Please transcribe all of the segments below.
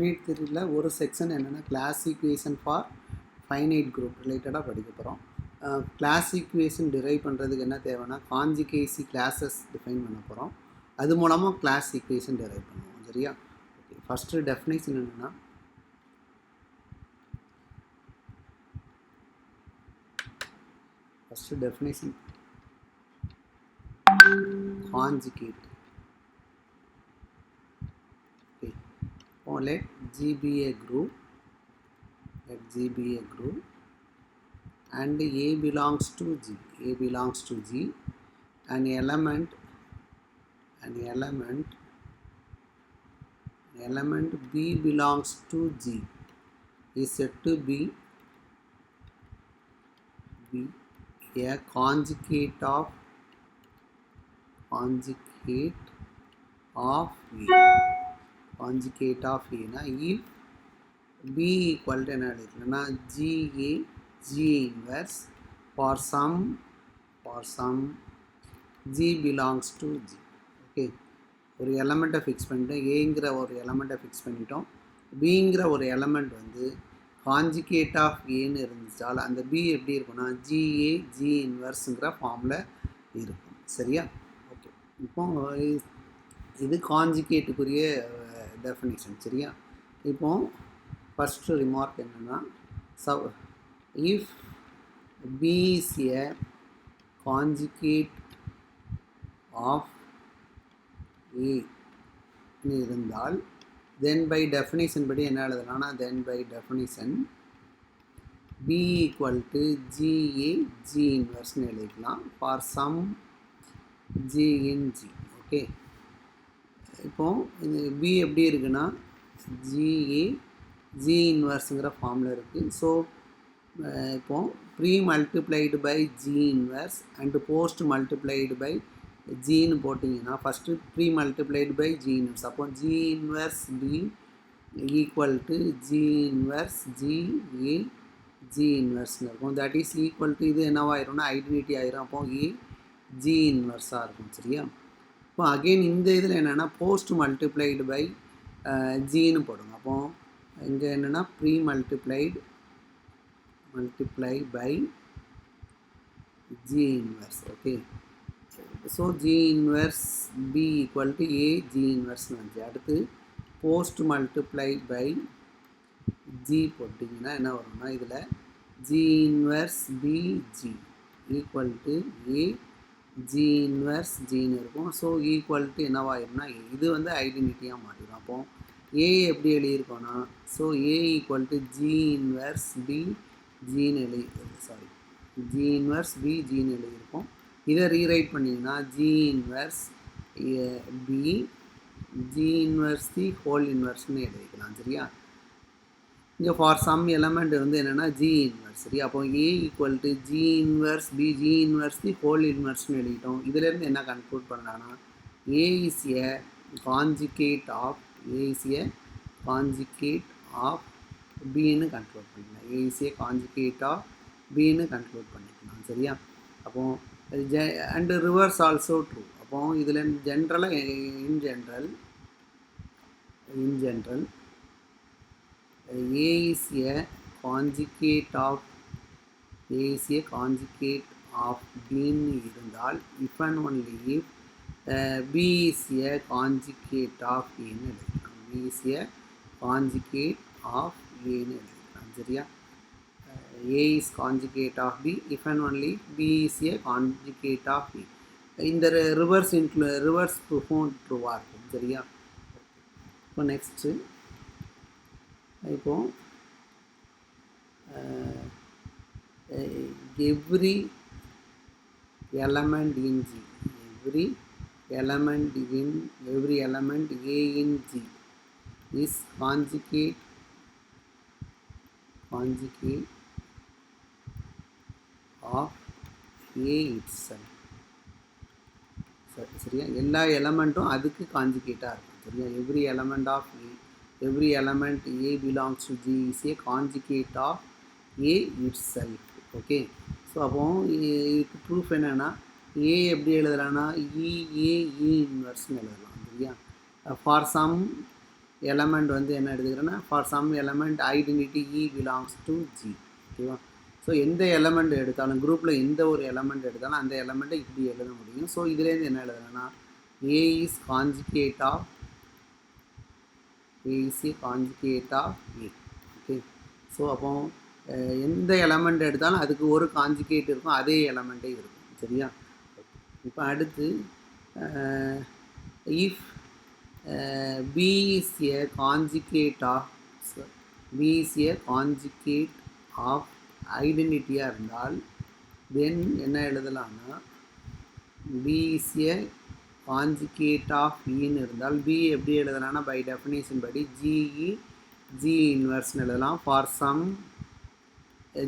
Finite தியரியில் ஒரு section என்னென்னா class equation for finite group ரிலேட்டடாக படிக்க போகிறோம். கிளாஸ் ஈக்குவேஷன் டிரைவ் பண்ணுறதுக்கு என்ன தேவைன்னா காஞ்சுகேசி கிளாஸஸ் டிஃபைன் பண்ண போகிறோம். அது மூலமாக கிளாஸ் ஈக்குவேஷன் டிரைவ் பண்ணுவோம். சரியா? ஓகே, ஃபஸ்ட்டு டெஃபினேஷன் என்னென்னா conjugate. Okay. Oh, let G be a group. Let G be a group, and A belongs to G. A belongs to G. An element B belongs to G is said to be a conjugate of A. Conjugate of A na if B equal to என்ன எழுதிக்கலாம்னா GA G inverse for some G belongs to G. Okay, ஒரு எலமெண்ட்டை fix பண்ணிட்டோம். ஏங்கிற ஒரு எலமெண்ட்டை fix பண்ணிட்டோம். பிங்கிற ஒரு element வந்து conjugate of ஏன்னு இருந்துச்சால் அந்த பி எப்படி இருக்குன்னா GA G இன்வர்ஸுங்கிற ஃபார்மில் இருக்கும். சரியா? ஓகே, இப்போ இது காஞ்சுகேட்டுக்குரிய டெஃபினிஷன். சரியா? இப்போ ஃபஸ்ட்டு ரிமார்க் என்னென்னா if B is a conjugate of ஏன்னு இருந்தால் தென் பை டெஃபினிஷன் படி என்ன எழுதலாம்னா then by definition B equal to GA G இன்வர்ஸ்னு எழுதிக்கலாம் for some G in G. Okay, இப்போது இது B எப்படி இருக்குன்னா GA G இன்வர்ஸுங்கிற ஃபார்மில் இருக்குது. ஸோ இப்போது pre multiplied by G inverse and post multiplied by ஜின்னு போட்டிங்கன்னா first pre multiplied by G inverse. அப்போ G inverse B equal to G inverse GA G இன்வர்ஸ்னு இருக்கும். தட் இஸ் ஈக்குவல் டு இது என்னவாயிரும்னா identity ஆயிரும். அப்போ A G இன்வர்ஸாக இருக்கும். சரியா? இப்போ அகெயின் இந்த இதில் என்னென்னா போஸ்ட் மல்டிப்ளைடு பை ஜின்னு போடுங்க. அப்போது இங்கே என்னென்னா pre multiply by G inverse. Okay, so G inverse B equal to A G இன்வர்ஸ்னு வந்துச்சு. அடுத்து போஸ்ட் மல்டிப்ளை பை G போட்டிங்கன்னா என்ன வரும்னா இதில் G inverse B G equal to A G inverse Gன்னு இருக்கும். ஸோ ஈக்குவல் டு என்னவாயிரும்னா இது வந்து ஐடென்டிட்டியாக மாற்றிடும். அப்போது A எப்படி எழுதியிருக்கோன்னா so A equal to G inverse B Gன்னு G இன்வர்ஸ் B Gன்னு எழுதியிருக்கோம். இதை ரீரைட் பண்ணிங்கன்னா G inverse B G inverse the whole இன்வர்ஸ்னு எழுதிக்கலாம். சரியா? இங்கே ஃபார் சம் எலமெண்ட் வந்து என்னென்னா G இன்வர்ஸ். சரியா? அப்போ A equal to G inverse B G inverse the whole இன்வர்ஸ்னு எழுதிட்டோம். இதிலேருந்து என்ன கன்க்ளூட் பண்ணலான்னா A is a conjugate of Bன்னு கன்க்ளூட் பண்ணிக்கலாம். A is a conjugate of Bன்னு கன்க்ளூட் பண்ணிக்கலாம். சரியா? அப்போது அண்டு ரிவர்ஸ் ஆல்சோ ட்ரூ. அப்போது இதில் ஜென்ரலாக in general A is a conjugate of Bன்னு இருந்தால் if and only if B is a conjugate of Aன்னு எழுதிக்கலாம். B is a conjugate of Aன்னு எழுதிக்கலாம். சரியா? A is conjugate of B if and only B is a conjugate of B. இந்த reverse ட்ரூவாக இருக்கும். சரியா? இப்போ next இப்போ every element in G, every element A in G is conjugate of A itself. சரியா? எல்லா எலமெண்ட்டும் அதுக்கு காஞ்சுகேட்டாக இருக்கும். சரியா? every element A belongs to G is a conjugate of A itself. Okay, so அப்போ இதுக்கு ப்ரூஃப் என்னென்னா A எப்படி எழுதலாம்னா E இன்வர்ஸ்னு எழுதலாம். சரியா? ஃபார் சம் எலமெண்ட் வந்து என்ன எடுத்துக்கிறேன்னா for some element identity e belongs to G. ஓகேவா? ஸோ எந்த எலமெண்ட் எடுத்தாலும் குரூப்பில் எந்த ஒரு எலமெண்ட் எடுத்தாலும் அந்த எலமெண்ட்டை இப்படி எழுத முடியும். ஸோ இதுலேருந்து என்ன எழுதுறேன்னா A is conjugate of A is a conjugate of A. Okay. So அப்போ எந்த எலமெண்ட் எடுத்தாலும் அதுக்கு ஒரு கான்ஜுகேட் இருக்கும், அதே எலமெண்ட்டே இருக்கும். சரியா? இப்போ அடுத்து if B is a conjugate of B is a conjugate of ஐடென்டிட்டியாக இருந்தால் தென் என்ன எழுதலாம்னா B is a conjugate of ன்னு இருந்தால் B எப்படி எழுதலாம்னா பை டெஃபினேஷன் படி GE G இன்வெர்ஸ்னு எழுதலாம் for some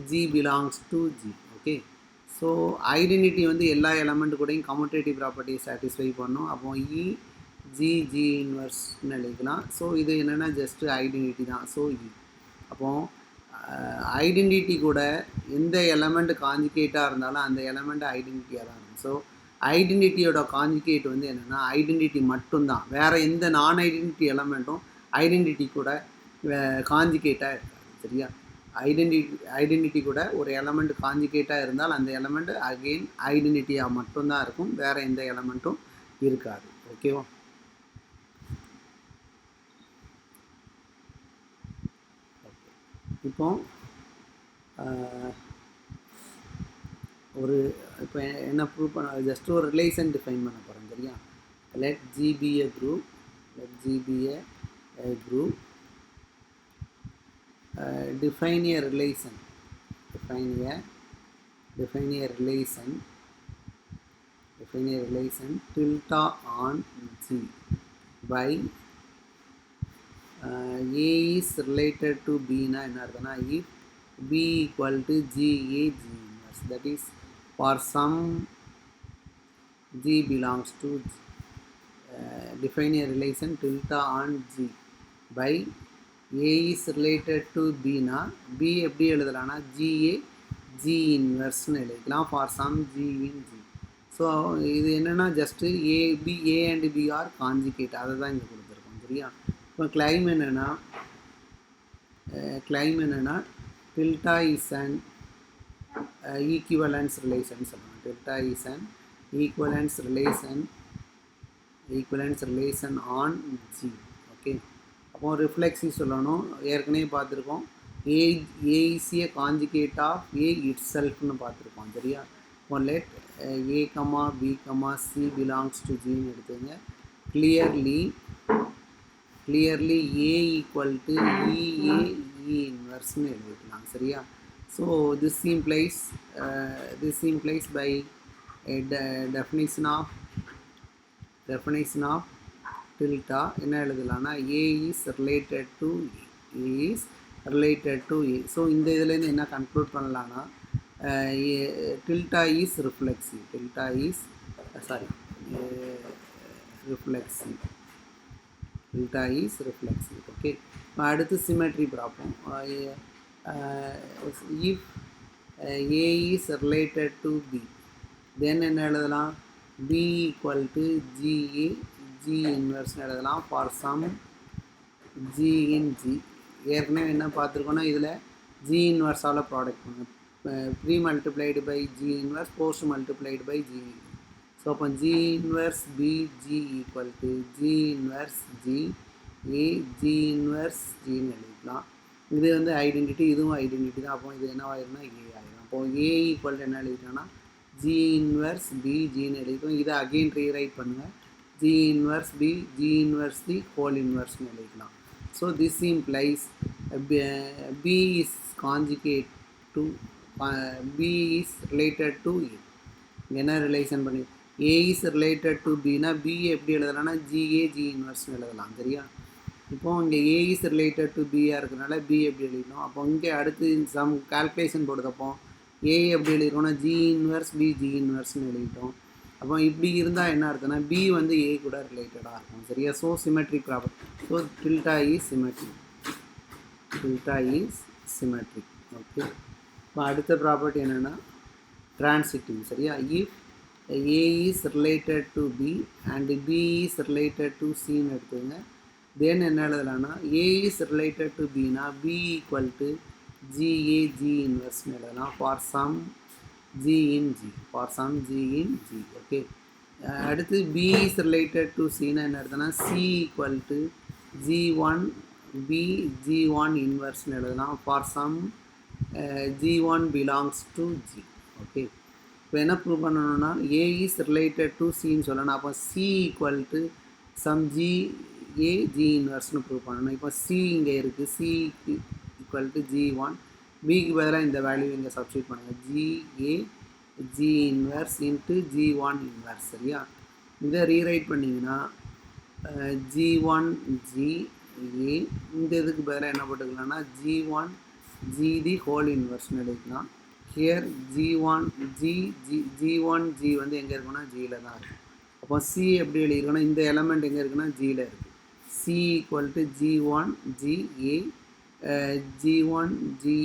G belongs to G. ஓகே. ஸோ ஐடென்டிட்டி வந்து எல்லா எலமெண்ட் கூடயும் கம்யூட்டேட்டிவ் ப்ராப்பர்ட்டியை சாட்டிஸ்ஃபை பண்ணும். அப்போ இ ஜி இன்வெர்ஸ்னு எழுதிக்கலாம். ஸோ இது என்னென்னா ஜஸ்ட்டு ஐடென்டிட்டி தான். ஸோ அப்போது ஐடென்டிட்டி கூட எந்த எலமெண்ட் கான்ஜுகேட்டாக இருந்தாலும் அந்த எலமெண்ட் ஐடென்டிட்டியாக தான் இருக்கும். ஸோ ஐடென்டிட்டியோட கான்ஜுகேட் வந்து என்னென்னா ஐடென்டிட்டி மட்டும்தான், வேறு எந்த நான் ஐடென்டிட்டி எலமெண்ட்டும் ஐடென்டிட்டி கூட கான்ஜுகேட்டாக இருக்காது. சரியா? ஐடென்டிட்டி கூட ஒரு எலமெண்ட் கான்ஜுகேட்டாக இருந்தால் அந்த எலமெண்ட் அகெயின் ஐடென்டிட்டியாக மட்டும்தான் இருக்கும், வேறு எந்த எலமெண்ட்டும் இருக்காது. ஓகேவா? இப்போ ஒரு இப்போ என்ன ப்ரூவ் பண்ண ஜஸ்ட் ஒரு ரிலேஷன் டிஃபைன் பண்ண போகிறோம். சரியா? Let G be a group, let G be a group, define a relation, define a relation tilde on G by A is related to B na enna irukana if B equal to G A G inverse, that is for some G belongs to G. Define a relation tilde on G by A is related to B na B எப்படி எழுதலாம்னா GA G இன்வெர்ஸ்னு எழுதிக்கலாம் for some G in G. So இது என்னென்னா just A and B are conjugate, அதை தான் இங்கே கொடுத்துருக்கோம். சரியா? இப்போ கிளைம் என்னென்னா tilde is an equivalence relation சொல்லலாம். tilde is an equivalence relation on G. Okay. அப்போ ரிஃப்ளெக்ஸிவ் சொல்லணும். ஏற்கனவே பார்த்துருக்கோம் A is a conjugate of A it செல்ஃப்னு பார்த்துருக்கோம். சரியா? இப்போ let A comma B comma C belongs to ஜின்னு எடுத்துங்க. Clearly A equal to e A e இன்வெர்ஸ்னு எழுதிக்கலாம். சரியா? So this implies by definition of tilde என்ன எழுதலாம்னா A is related to A. So இந்த இதுலேருந்து என்ன கன்க்ளூட் பண்ணலான்னா tilde is reflexive. ஓகே. அடுத்து சிமெட்ரி பார்ப்போம். If A is related to B then என்ன எழுதலாம் B equal to GA G இன்வெர்ஸ்னு எழுதலாம் for some G in G. ஏற்கனவே என்ன பார்த்துருக்கோன்னா இதில் G இன்வெர்ஸால் ப்ராடக்ட் பண்ணும், pre multiplied by G inverse post multiplied by G. So அப்போ G inverse B G equal to G inverse G A G inverse Gன்னு எழுதிக்கலாம். இது வந்து ஐடென்டிட்டி, இதுவும் ஐடென்டிட்டி தான். அப்போ இது என்ன ஆயிரும்னா A ஆயிரும். அப்போது A ஈக்குவல் என்ன எழுதிட்டோன்னா G இன்வெர்ஸ் B Gன்னு எழுதிக்கும். இதை அகெயின் ரீரைட் பண்ணுங்கள். G inverse B, G inverse the whole inverse னு எழுதிக்கலாம். So this implies B is conjugate to B is related to A. என்ன ரிலேஷன் பண்ணி A is related to B னா B எப்படி எழுதலாம்னா GA G இன்வெர்ஸ்னு எழுதலாம். சரியா? இப்போ இங்கே A is related to B இருக்கிறனால B எப்படி எழுதினோம். அப்போ இங்கே அடுத்து சம் கால்குலேஷன் போடுறப்போ A எப்படி எழுதிருக்கோம்னா G இன்வெர்ஸ் B G இன்வெர்ஸ்னு எழுதிட்டோம். அப்போ இப்படி இருந்தால் என்ன அர்த்தம்னா B வந்து A கூட ரிலேட்டடாக இருக்கும். சரியா? So symmetric property. So tilde is symmetric. Okay. இப்போ அடுத்த ப்ராப்பர்ட்டி என்னென்னா ட்ரான்சிட்டிவ். சரியா? If A is related to B and B is related to Cன்னு எடுத்துங்க. தென் என்ன எழுதலாம்னா ஏ இஸ் ரிலேட்டட் டு பினா B equal to GA G இன்வெர்ஸ்னு எழுதலாம் for some G in G okay. அடுத்து பி இஸ் ரிலேட்டட் டு சின்னா என்ன எழுதுனா C equal to G one B G one இன்வெர்ஸ்னு எழுதலாம் for some G one belongs to G. Okay, இப்போ என்ன ப்ரூவ் பண்ணணும்னா ஏ இஸ் ரிலேட்டட் டு சின்னு சொல்லணும். அப்போ C equal to some G A G இன்வெர்ஸ்னு ப்ரூவ் பண்ணணும். இப்போ சி இங்கே இருக்குது, சி ஈக்குவல் டு ஜி1, பிக்கு பதிலாக இந்த வேல்யூ இங்கே சப்ஸ்டியூட் பண்ணுங்கள், G A G inverse into G one inverse. சரியா, இதை ரீரைட் பண்ணிங்கன்னா ஜி1 ஜி ஏ, இந்த இதுக்கு பதிலாக என்ன போட்டுக்கலாம்னா ஜி1 ஜி தி ஹோல் இன்வெர்ஸ்னு எழுதிக்கலாம். ஹியர் ஜி1 ஜி1 ஜி வந்து எங்கே இருக்குன்னா ஜியில் தான் இருக்குது. அப்போ சி எப்படி எழுதிருக்கோன்னா இந்த எலமெண்ட் எங்கே இருக்குன்னா ஜியில் இருக்குது. C equal to G one G A G one G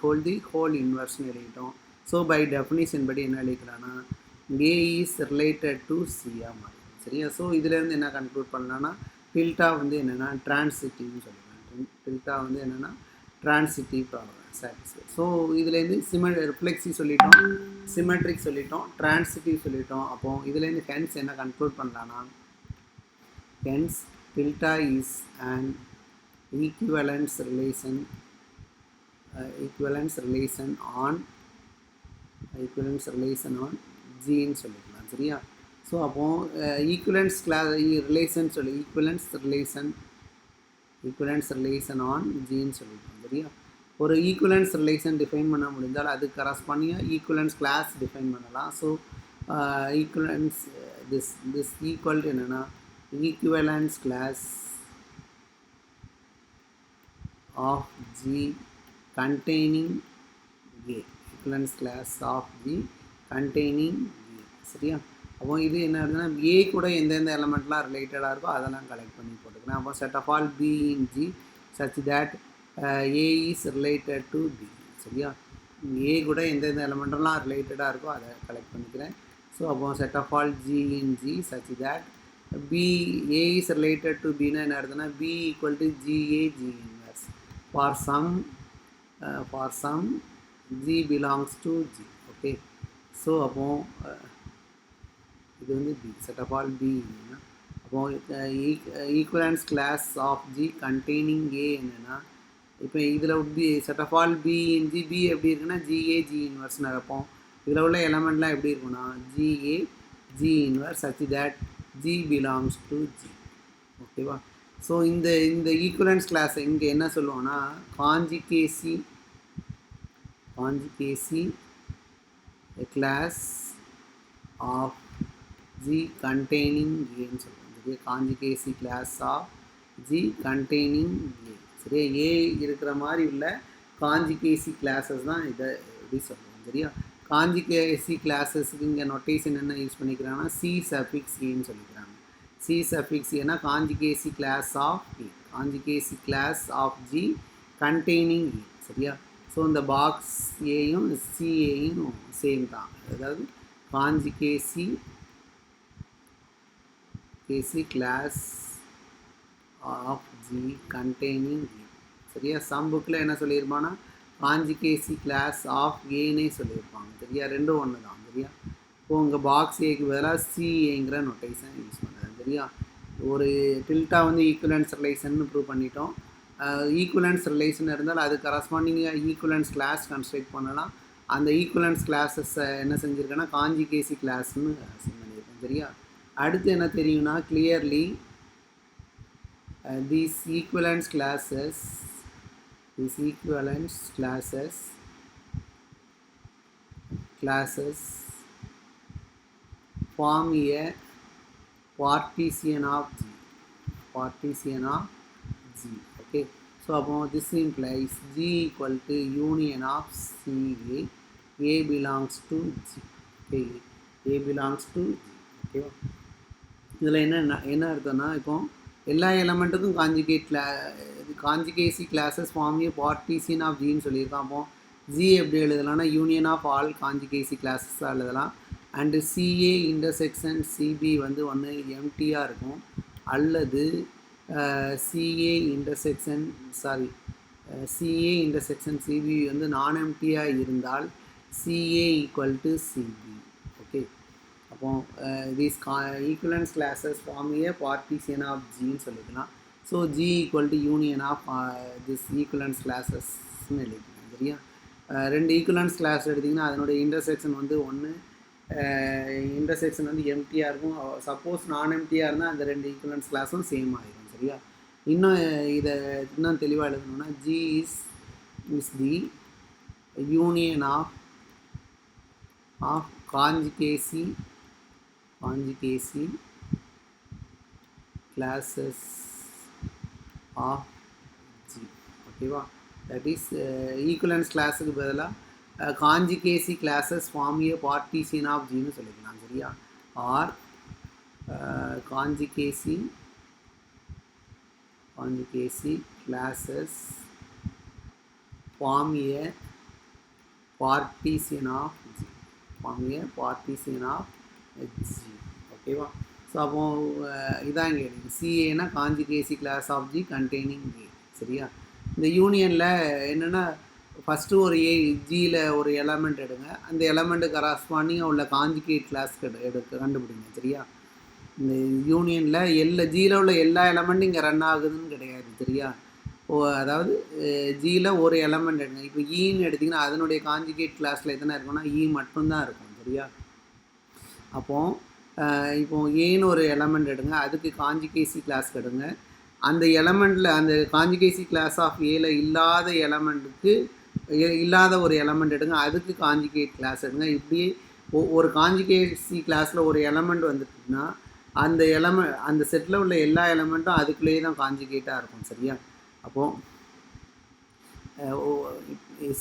whole the whole இன்வெர்ஸ்னு எழுதிட்டோம். ஸோ பை டெஃபினிஷன் படி என்ன எழுதிக்கலாம்னா ஏ இஸ் ரிலேட்டட் டு சியாக மாறும். சரியா, ஸோ இதுலேருந்து என்ன கன்க்ளூட் பண்ணலான்னா டில்டா வந்து என்னென்னா ட்ரான்சிட்டிவ்னு சொல்லுவாங்க. டில்டா வந்து என்னென்னா ட்ரான்சிட்டிவ் சாட்டிஸ்ஃபை. ஸோ இதுலேருந்து ரிஃப்ளெக்ஸி சொல்லிட்டோம், சிமெட்ரிக் சொல்லிட்டோம், ட்ரான்சிட்டிவ் சொல்லிட்டோம். அப்போது இதுலேருந்து ஹென்ஸ் என்ன கன்க்ளூட் பண்ணலான்னா hence tilde is and equivalence relation on ஜின்னு சொல்லிக்கலாம். சரியா, ஸோ அப்போது ஈக்குவலன்ஸ் ரிலேஷன் சொல்லி ஈக்குவலன்ஸ் ரிலேஷன் ஆன் ஜின்னு சொல்லிக்கலாம். சரியா, ஒரு ஈக்குவலன்ஸ் ரிலேஷன் டிஃபைன் பண்ண முடிஞ்சால் அது கரஸ்பாண்டிங்காக ஈக்குவலன்ஸ் கிளாஸ் டிஃபைன் பண்ணலாம். ஸோ ஈக்குவலன்ஸ் திஸ் ஈக்குவல் என்னென்னா equivalence class of G containing A, equivalence class of G containing A. சரியா, அப்போ இது என்ன ஆகுதுன்னா ஏ கூட எந்தெந்த எலமெண்ட்லாம் ரிலேட்டடாக இருக்கோ அதெல்லாம் கலெக்ட் பண்ணி போட்டுக்கிறேன். அப்போ set of all B in G such that A is related to B. சரியா, ஏ கூட எந்தெந்த எலமெண்ட்லாம் ரிலேட்டடாக இருக்கோ அதை கலெக்ட் பண்ணிக்கிறேன். ஸோ அப்போ set of all G in G such that B A is related to பின்னா என்ன ஆகுதுன்னா B equal to GA G for some G belongs to G. Okay, so அப்போ இது வந்து B, set of all B. அப்போ equivalence class of G containing A என்னன்னா இப்போ இதில் B set of all B in G, B எப்படி இருக்குன்னா g a G இன்வெர்ஸ்னு இருப்போம். இதில் உள்ள எலமெண்ட்லாம் எப்படி இருக்குன்னா g a G inverse such that g belongs to G. ஓகேவா, ஸோ இந்த ஈக்குவலன்ஸ் கிளாஸை இங்கே என்ன சொல்லுவோன்னா conjugacy class of G containing ஏன்னு சொல்லுவோம். சரியா, conjugacy class of G containing ஏ. சரியா, ஏ இருக்கிற மாதிரி உள்ள காஞ்சிகேசி கிளாஸஸ் தான் இதை எப்படி சொல்லுவோம். சரியா, காஞ்சிகேசி கிளாஸஸுக்கு இங்கே நொட்டேஷன் என்ன யூஸ் பண்ணிக்கிறாங்கன்னா சி சஃபிக்ஸ் ஏன்னு சொல்லிக்கிறாங்க. C suffix ஏன்னா conjugacy class of A, conjugacy class of G containing A. சரியா, ஸோ இந்த பாக்ஸ் ஏயும் சிஏயும் சேம் தான், அதாவது conjugacy class of G containing A. சரியா, சம் புக்கில் என்ன சொல்லியிருப்பான்னா conjugacy class of Aனே சொல்லியிருப்பாங்க. சரியா, ரெண்டும் ஒன்று தான். சரியா, இப்போ உங்கள் பாக்ஸ் ஏக்கு பதிலாக சிஏங்கிற நொட்டேஷன் யூஸ் பண்ணுறது. சரியா, ஒரு டில்டா வந்து ஈக்குவலன்ஸ் ரிலேஷன் ப்ரூவ் பண்ணிட்டோம். ஈக்குவலன்ஸ் ரிலேஷன் இருந்தால் அது கரஸ்பாண்டிங்காக ஈக்குவலன்ஸ் கிளாஸ் கன்ஸ்ட்ரக்ட் பண்ணலாம். அந்த ஈக்குவலன்ஸ் கிளாஸஸ் என்ன செஞ்சுருக்கேன்னா காஞ்சிகேசி கிளாஸ்ன்னு பண்ணியிருக்கேன். சரியா, அடுத்து என்ன தெரியும்னா clearly these equivalence classes form a partition of G. Okay, so about this implies G equal to union of CA. A belongs to G. Okay, A belongs to G. Okay, இதில் என்ன அர்த்தம்னா இப்போ எல்லா எலமெண்ட்டுக்கும் conjugacy classes form a partition of ஜின்னு சொல்லியிருக்கோம். அப்போ ஜி எப்படி எழுதலாம்னா யூனியன் ஆஃப் ஆல் காஞ்சிகேசி கிளாஸஸாக எழுதலாம். அண்டு சிஏ இன்டர்செக்ஷன் சிபி வந்து ஒன்று எம்டியாக இருக்கும் அல்லது C A intersection C A intersection C B வந்து நான் எம்டியாக இருந்தால் C A equal to C B. Okay, அப்போ these equivalence classes form a partition of ஜின்னு சொல்லிக்கலாம். So G equal to union of this equivalence கிளாஸஸ்ன்னு எழுதிக்கலாம். சரியா, ரெண்டு ஈக்குவலன்ஸ் கிளாஸ் எடுத்திங்கன்னா அதனுடைய இன்டர்செக்ஷன் வந்து ஒன்று இன்டர்செக்ஷன் வந்து எம்டியாக இருக்கும். சப்போஸ் நான் எம்டியாக இருந்தால் அந்த ரெண்டு ஈக்குவலன்ஸ் கிளாஸும் சேம் ஆகிடும். சரியா, இன்னும் இதை இன்னும் தெளிவாக எழுதணும்னா G is the union of conjugacy classes of G. ஓகேவா, தட் இஸ் ஈக்குவலன்ஸ் கிளாஸுக்கு பதிலாக conjugacy classes form a partition of ஜின்னு சொல்லிக்கலாம். சரியா, or conjugacy classes form a partition of G. ஓகேவா, ஸோ அப்போ இதான் இங்கே இருக்குது. சிஏனா conjugacy class of G containing ஏ. சரியா, இந்த யூனியனில் என்னென்னா ஃபஸ்ட்டு ஒரு ஜியில் ஒரு எலமெண்ட் எடுங்க, அந்த எலமெண்ட்டு கரஸ்பாண்டிங்காக உள்ள காஞ்சுகேட் கிளாஸ் கண்டுபிடிங்க. சரியா, இந்த யூனியனில் ஜியில் உள்ள எல்லா எலமெண்ட்டும் இங்கே ரன் ஆகுதுன்னு கிடையாது. சரியா, அதாவது ஜியில் ஒரு எலமெண்ட் எடுங்க. இப்போ ஈன்னு எடுத்திங்கன்னா அதனுடைய காஞ்சுகேட் கிளாஸில் எத்தனை இருக்குன்னா ஈ மட்டும்தான் இருக்கும். சரியா, இப்போ ஏன்னு ஒரு எலமெண்ட் எடுங்க, அதுக்கு காஞ்சுகேசி கிளாஸ் எடுங்க. அந்த எலமெண்ட்டில் அந்த காஞ்சுகேசி கிளாஸ் ஆஃப் ஏல இல்லாத ஒரு எலமெண்ட் எடுங்க, அதுக்கு காஞ்சுகேட் கிளாஸ் எடுங்க. இப்படியே ஒரு காஞ்சுகேசி கிளாஸில் ஒரு எலமெண்ட் வந்துட்டுன்னா அந்த செட்டில் உள்ள எல்லா எலமெண்ட்டும் அதுக்குள்ளேயே தான் காஞ்சுகேட்டாக இருக்கும். சரியா, அப்போது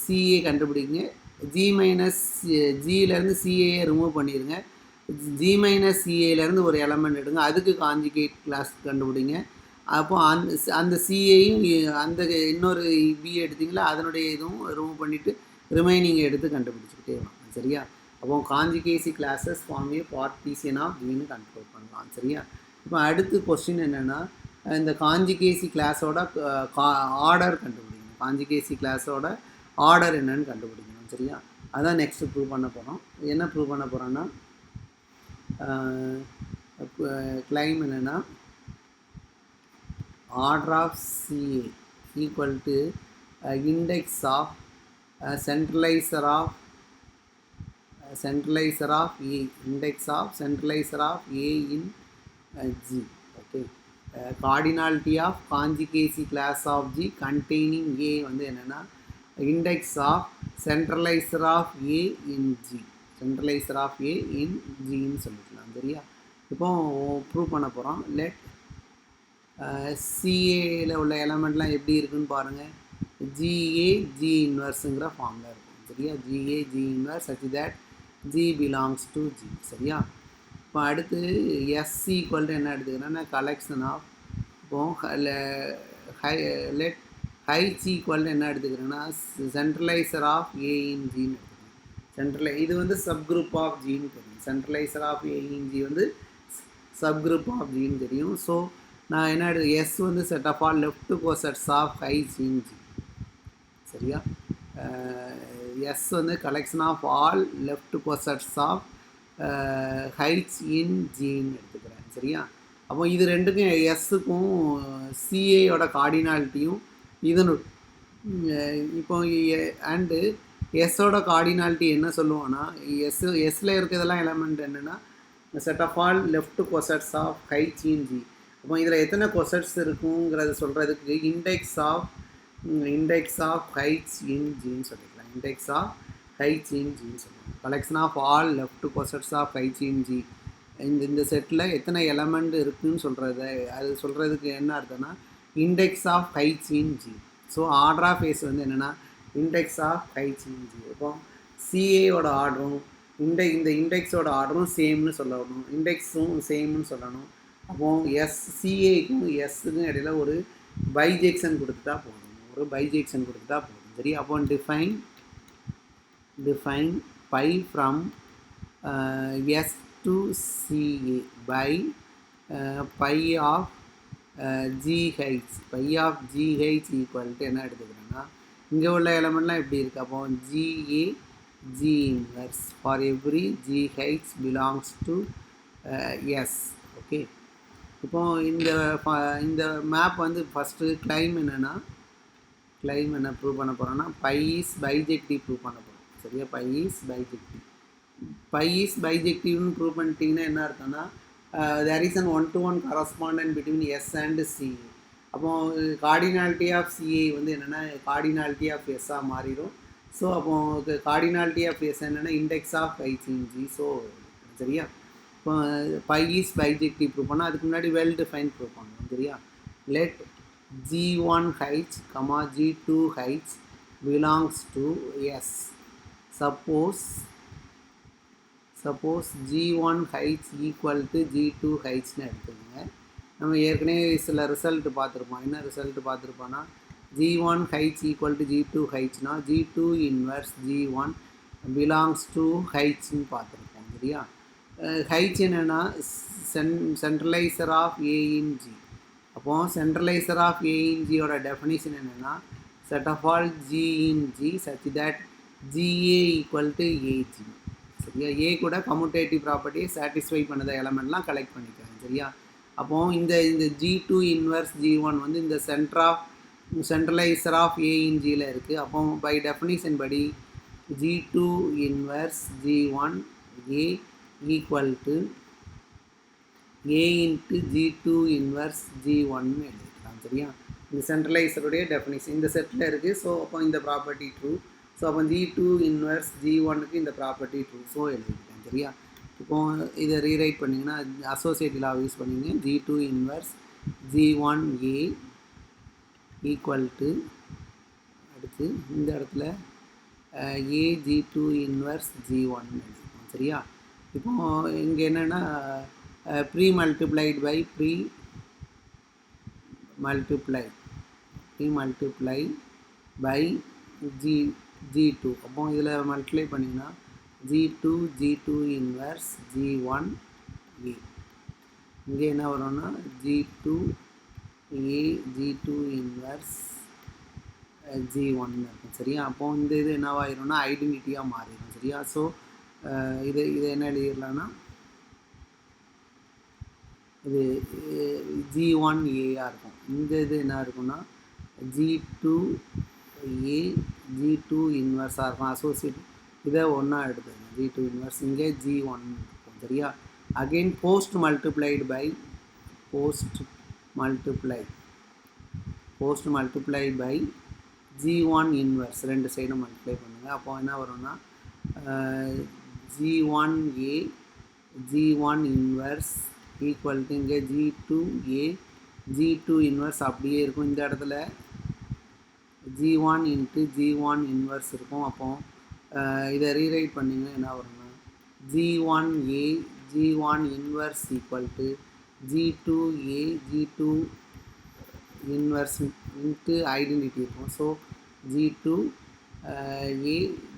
சிஏ கண்டுபிடிங்க. ஜியிலேருந்து சிஏயை ரிமூவ் பண்ணிடுங்க. ஜி மைனஸ் சிஏலேருந்து ஒரு எலமெண்ட் எடுங்க, அதுக்கு காஞ்சுகேட் கிளாஸ் கண்டுபிடிங்க. அப்போ அந்த சிஏயும் அந்த இன்னொரு பி எடுத்திங்களா அதனுடைய இதுவும் ரிமூவ் பண்ணிவிட்டு ரிமைனிங் எடுத்து கண்டுபிடிச்சிக்கிட்டே வாங்க. சரியா, அப்போ conjugacy classes form a partition of ஜின்னு கண்ட்ரோல் பண்ணலாம். சரியா, இப்போ அடுத்து கொஸ்டின் என்னென்னா இந்த காஞ்சுகேசி கிளாஸோட ஆர்டர் கண்டுபிடிக்கணும். காஞ்சுகேசி கிளாஸோட ஆர்டர் என்னன்னு கண்டுபிடிக்கணும். சரியா, அதான் நெக்ஸ்ட்டு ப்ரூவ் பண்ண போகிறோம். என்ன ப்ரூவ் பண்ண போகிறோன்னா claim என்னன்னா order of CA equal to index of centralizer of A, index of centralizer of A in G. Okay, cardinality of conjugacy class of G containing A வந்து என்னன்னா index of centralizer of A in G, centralizer of A in G ன்னு சொல்லிக்கலாம். சரியா, இப்போ prove பண்ண போகிறோம். Let சிஏல உள்ள எலமெண்ட்லாம் எப்படி இருக்குன்னு பாருங்கள். ஜிஏ ஜி இன்வர்ஸுங்கிற ஃபார்மில் இருக்கும். சரியா, G A G inverse such that G belongs to G. சரியா, இப்போ அடுத்து எஸ் ஈக்குவல் டு என்ன எடுத்துக்கிறேன்னா collection of let H equal to என்ன எடுத்துக்கிறேன்னா சென்ட்ரலைசர் ஆஃப் ஏ இன் ஜின்னு எடுத்துக்கிறேன். இது வந்து சப் குரூப் ஆஃப் ஜின்னு தெரியும். Centraliser of A in G வந்து சப் குரூப் ஆஃப் ஜின்னு தெரியும். ஸோ நான் என்ன எஸ் வந்து set of all left cosets of H in G. சரியா, எஸ் வந்து collection of all left cosets of H in ஜின்னு எடுத்துக்கிறேன். சரியா, அப்போ இது ரெண்டுக்கும் எஸ்ஸுக்கும் சிஏயோட கார்டினாலிட்டியும் இதனு இப்போ அண்டு எஸ்ஸோட கார்டினாலிட்டி என்ன சொல்லுவோன்னா எஸ்ஸில் இருக்கிறதெல்லாம் எலமெண்ட் என்னென்னா set of all left cosets of H in G. அப்போ இதில் எத்தனை கொசெட்ஸ் இருக்குங்கிறத சொல்கிறதுக்கு இண்டெக்ஸ் ஆஃப் ஹைச் இன் ஜின்னு சொல்லிக்கலாம். இண்டெக்ஸ் ஆஃப் ஹைச் இன் ஜின்னு சொல்லுவாங்க. Collection of all left cosets of H in G. இந்த செட்டில் எத்தனை எலமெண்ட் இருக்குதுன்னு அது சொல்கிறதுக்கு என்ன அர்த்தம்னா index of H in G. So order of S வந்து என்னென்னா index of H in G. இப்போ சிஏயோட ஆர்டரும் இந்த இண்டெக்ஸோட ஆர்டரும் சேம்னு சொல்லணும், இண்டெக்ஸும் சேம்னு சொல்லணும். அப்போ சிஏக்கும் எஸ்ஸுக்கும் இடையில ஒரு பைஜெக்ஷன் கொடுத்துட்டா போதும். சரி, அப்போ define pi from S to C a pi pi of g H pi of g H equal to என்ன எடுத்துக்கிறேன்னா இங்கே உள்ள எலமெண்ட்லாம் எப்படி இருக்குது. அப்போ g a G inverse for every g H belongs to S. Okay, இப்போ இந்த மேப் வந்து ஃபஸ்ட்டு கிளைம் என்னென்னா என்ன ப்ரூவ் பண்ண போகிறோன்னா பை இஸ் பைஜெக்டிவ் ப்ரூவ் பண்ண போகிறோம். சரியா, பை இஸ் பைஜெக்டிவ்னு ப்ரூவ் பண்ணிட்டீங்கன்னா என்ன அர்த்தம்னா there is an 1-to-1 correspondence between S and C. அப்போ கார்டினாலிட்டி ஆஃப் சிஏ வந்து என்னென்னா கார்டினாலிட்டி ஆஃப் எஸ்ஸாக மாறிடும். ஸோ அப்போ கார்டினாலிட்டி ஆஃப் எஸ் என்னென்னா index of H in G. So சரியா, இப்போ பை இஸ் பைஜெக்டிவ் ப்ரூவ் பண்ணால் அதுக்கு முன்னாடி வெல் டிஃபைன் ப்ரூவ் பண்ணணும். சரியா, let g1h, g2h belongs to S. Suppose g1h equal to g2h னு எடுத்துக்கோங்க. நம்ம ஏற்கனவே சில ரிசல்ட் பார்த்துருப்போம். என்ன ரிசல்ட் பார்த்துருப்போன்னா g1h equal to g2hனா g2 inverse g1 belongs to h ன்னு பார்த்துருப்போம். சரியா, h என்னன்னா centralizer of a in g. அப்போ சென்ட்ரலைசர் ஆஃப் ஏ இன் ஜியோட டெஃபினிஷன் என்னென்னா set of all G in G such that g a equal to a g. சரியா, ஏ கூட கம்யூட்டேட்டிவ் ப்ராப்பர்ட்டியை சாட்டிஸ்ஃபை பண்ணத எலமெண்ட்லாம் கலெக்ட் பண்ணிக்கிறேன். சரியா, அப்போது இந்த G2 இன்வெர்ஸ் G1 வந்து இந்த சென்ட்ரலைசர் ஆஃப் ஏ இன் ஜியில் இருக்குது. அப்போ பை டெஃபினிஷன் படி G2 inverse G1 A equal to A into G2 inverse G1 எழுதிக்கலாம். சரியா, இந்த சென்ட்ரலைசருடைய டெஃபினிஷன் இந்த செட்டில் இருக்குது. ஸோ அப்போ இந்த ப்ராப்பர்ட்டி ட்ரூ. ஸோ அப்போ G2 இன்வெர்ஸ் G1க்கு இந்த ப்ராப்பர்ட்டி ட்ரூ. ஸோ எழுதிக்கிட்டேன். சரியா, இப்போ இதை ரீரைட் பண்ணிங்கன்னா அசோசியேட்டிவ் லா யூஸ் பண்ணிங்க. G2 inverse G1 A equal to அடுத்து இந்த இடத்துல A G2 இன்வெர்ஸ் G1 எழுதிக்கலாம். சரியா, இப்போ இங்கே என்னென்னா pre-multiplied by G2. அப்போ இதில் மல்டிப்ளை பண்ணிங்கன்னா G2 இன்வெர்ஸ் G1 A. இங்கே என்ன வரும்னா G2 A G2 inverse G1 இருக்கும். சரியா, அப்போ இந்த இது என்னவாயிரும்னா ஐடென்டிட்டியாக மாறிடும். சரியா, ஸோ இது என்ன எழுதிடலான்னா இது G1 ஏயாக இருக்கும். இந்த இது என்ன இருக்குன்னா G2 A G2 இன்வெர்ஸாக இருக்கும். அசோசியேட் இதை ஒன்றா எடுத்துங்க. G2 இன்வெர்ஸ் இங்கே G1 இருக்கும். சரியா, again post multiplied by G1 inverse ரெண்டு சைடும் மல்டிப்ளை பண்ணுங்கள். அப்போ என்ன வரும்னா G1 A G1 inverse equal to இங்கே G2 A G2 இன்வெர்ஸ் அப்படியே இருக்கும். இந்த இடத்துல G1 இன்ட்டு G1 இன்வெர்ஸ் இருக்கும். அப்போ இதை ரீரைட் பண்ணிங்கன்னா என்ன வரும்னா G1 A G1 inverse equal to G2 A G2 inverse into identity இருக்கும். So G2 A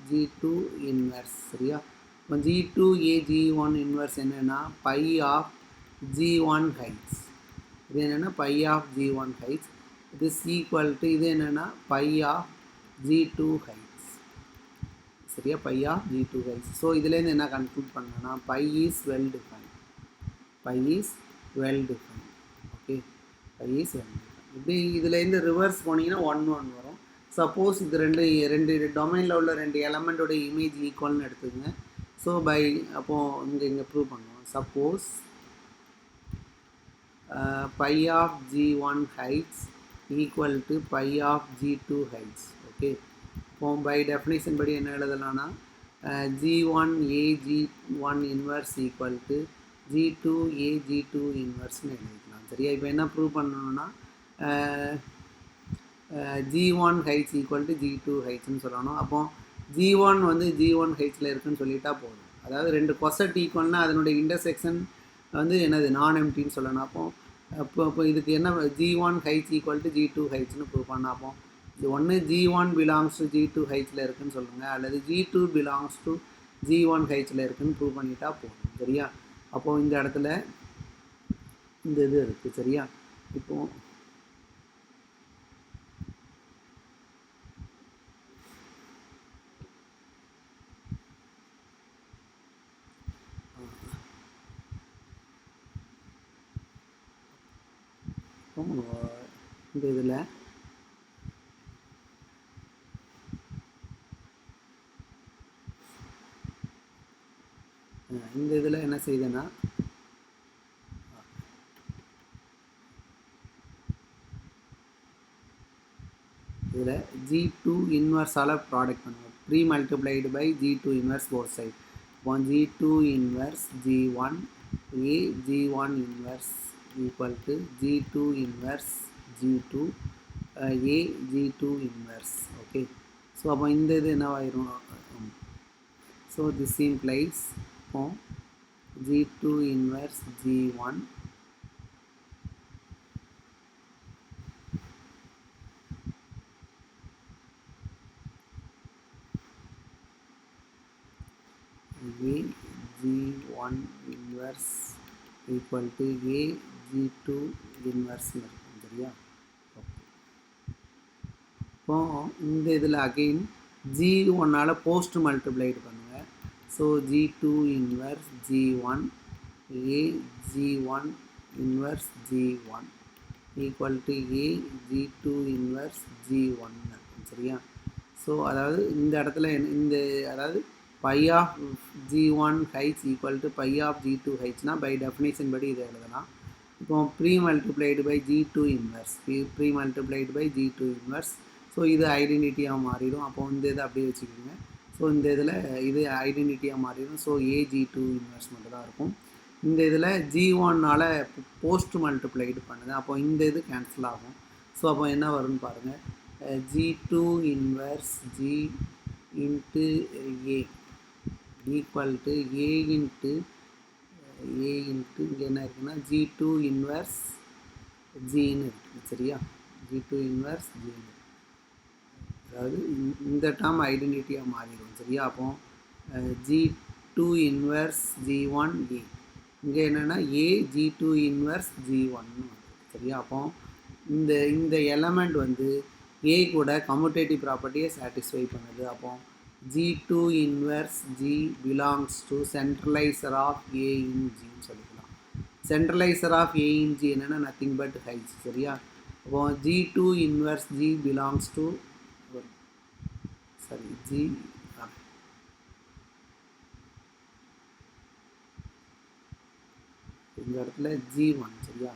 G2 inverse. சரியா, இப்போ G2 A G1 இன்வெர்ஸ் என்னென்னா பை ஆஃப் G1h. இது என்னென்னா பை ஆஃப் G1h. இது ஈக்குவல் டு இது என்னென்னா பை ஆஃப் G2h. சரியா, பை ஆஃப் G2h. ஸோ இதுலேருந்து என்ன கன்க்ளூட் பண்ணேன்னா pi is well define. Okay, pi is well define. இப்படி இதுலேருந்து ரிவர்ஸ் போனீங்கன்னா 1 வரும். சப்போஸ் இது ரெண்டு டொமைனில் உள்ள ரெண்டு எலமெண்ட்டோட இமேஜ் ஈக்குவல்னு எடுத்துக்கங்க. ஸோ பை அப்போது இங்கே ப்ரூவ் பண்ணுவோம். Suppose pi of G1h equal to pi of G2h. Okay, இப்போ பை டெஃபினிஷன் படி என்ன எழுதலாம்னா G1 A G1 inverse equal to G2 A G2 இன்வெர்ஸ்னு எழுதிக்கலாம். சரியா, இப்போ என்ன ப்ரூவ் பண்ணணும்னா G1h ஈக்குவல் டு G2hன்னு சொல்லணும். அப்போ G1 வந்து G1hல இருக்குன்னு சொல்லிட்டா போதும். அதாவது ரெண்டு கொசட் ஈக்குவல்னால் அதனுடைய இன்டர்செக்ஷன் வந்து என்னது நான் எம்டின்னு சொல்லணும். அப்போ இதுக்கு என்ன G1h ஈக்குவல் டு G2hன்னு ப்ரூவ் பண்ண. அப்போ இது ஒன்று G1 பிலாங்ஸ் டு G2hல இருக்குன்னு சொல்லுங்கள், அல்லது G2 பிலாங்ஸ் டு G1hல இருக்குன்னு ப்ரூவ் பண்ணிட்டா போதும். சரியா, அப்போது இந்த இடத்துல இந்த இது இருக்குது. சரியா, இப்போ இந்த இதில் என்ன செய்யுதுன்னா இதில் G2 இன்வர்ஸால் ப்ராடக்ட் பண்ணுவோம். Pre multiplied by G2 inverse both side. இப்போ G2 inverse G1 A G1 inverse equal to G2 inverse G2 A G2 inverse. Okay, so அப்போ இந்த இது என்னவாயிரும்? ஸோ திஸ் இம்ப்ளைஸ் இப்போ G2 inverse G1 A G1 inverse equal to A G2 inverse இருக்கும் சரியா? இப்போ இந்த இதில் அகெயின் G1ஆல் போஸ்ட் மல்டிப்ளைடு பண்ணுங்க. So G2 inverse G1 A G1 inverse G1 equal to A G2 inverse G1 இருக்கும் சரியா? So அதாவது இந்த இடத்துல அதாவது pi of G1 H equal to pi of G2 H னா by definition படி இதை எழுதலாம். இப்போ pre multiplied by G2 inverse pre multiplied by G2 inverse. So இது ஐடென்டிட்டியாக மாறிடும். அப்போ இந்த இதை அப்படியே வச்சுக்கோங்க. ஸோ இந்த இதில் இது ஐடென்டிட்டியாக மாறிடும். ஸோ G2 இன்வர்ஸ் மட்டும் தான் இருக்கும். இந்த இதில் G1ஆல் போஸ்ட் மல்டிப்ளைடு பண்ணுது. அப்போ இந்த இது கேன்சல் ஆகும். ஸோ அப்போ என்ன வரும்னு பாருங்கள். G2 inverse G into A equal to A into இங்கே என்ன இருக்குன்னா G2 இன்வர்ஸ் Gன்னு இருக்குது சரியா? G2 இன்வர்ஸ் Gன்னு, அதாவது இந்த டேர்ம் ஐடென்டிட்டியாக மாறிடும் சரியா? அப்போ G2 இன்வர்ஸ் G1 A இங்கே என்னென்னா A G2 இன்வர்ஸ் G1 சரியா? அப்போ இந்த எலமெண்ட் வந்து A கூட கம்யூட்டேட்டிவ் ப்ராப்பர்ட்டியை சாட்டிஸ்ஃபை பண்ணுது. அப்போ G2 inverse G belongs to centralizer of A in G சொல்லிக்கலாம். centralizer of A in G என்னன்னா nothing but H சரியா? அப்போ G2 inverse G belongs to G இந்த இடத்துல G1 சரியா?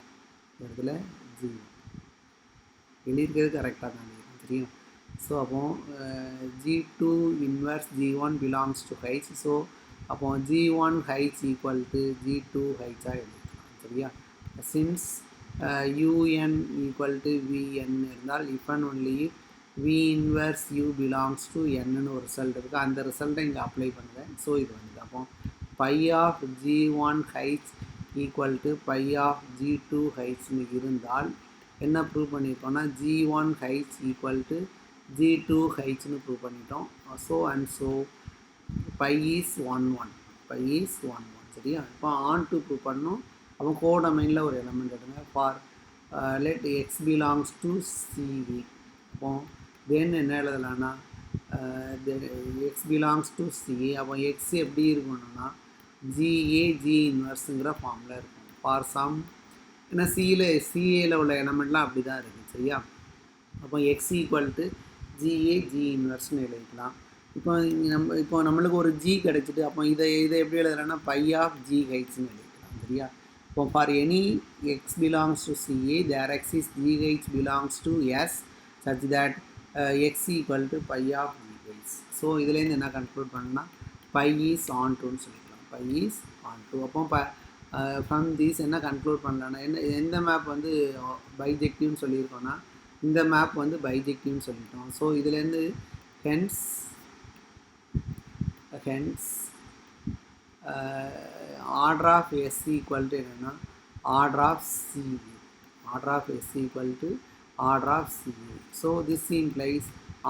இந்த இடத்துல G1 எழுதியிருக்கிறது கரெக்டாக தான் இருக்கும் சரியா? ஸோ அப்போ G2 inverse G1 belongs to H. So அப்போ G1 H equal to G2 Hஆக எழுதிக்கலாம் சரியா? Since UN equal to VN இருந்தால் if and only V inverse U belongs to Nன்னு ஒரு ரிசல்ட் இருக்குது. அந்த ரிசல்ட்டை இங்கே அப்ளை பண்ணுறேன். ஸோ இது வந்து அப்போ pi of G1 H equal to pi of G2 Hன்னு இருந்தால் என்ன ப்ரூவ் பண்ணியிருக்கோம்னா G1 H equal to G2 Hன்னு ப்ரூவ் பண்ணிட்டோம். So and so pi is 1 சரியா? இப்போ ஆன் டு ப்ரூவ் பண்ணோம். அப்போ கோடமைனில் ஒரு எலமெண்ட் எடுங்க. For let X belongs to CA. அப்போ தென் என்ன எழுதலான்னா எக்ஸ் பிலாங்ஸ் டு சிஏ. அப்போ எக்ஸ் எப்படி இருக்கணும்னா ஜிஏ G இன்வர்ஸுங்கிற ஃபார்மில் இருக்கும். ஃபார் சம் ஏன்னா சிஏல உள்ள எலமெண்ட்லாம் அப்படி தான் இருக்குது சரியா? அப்போ x equal to g a G இன்வர்ஸ்னு எழுதிக்கலாம். இப்போ நம்மளுக்கு ஒரு G கிடச்சிட்டு அப்போ இதை எப்படி எழுதலாம்னா pi of G Hன்னு எழுதிக்கலாம் சரியா? இப்போ for any x belongs to C a there exists GH belongs to S such that x equal to pi of GH. So இதுலேருந்து என்ன கன்க்ளூட் பண்ணால் pi is on toன்னு சொல்லிக்கலாம். pi is on to. அப்போ from these என்ன conclude பண்ணலான்னா எந்த map வந்து பைஜெக்டிவ்னு சொல்லியிருக்கோன்னா இந்த மேப் வந்து பைஜெக்டிவ்னு சொல்லிட்டோம். ஸோ இதுலேருந்து hence order of S equal to என்னென்னா order of CA. Order of S equal to order of CA. So this implies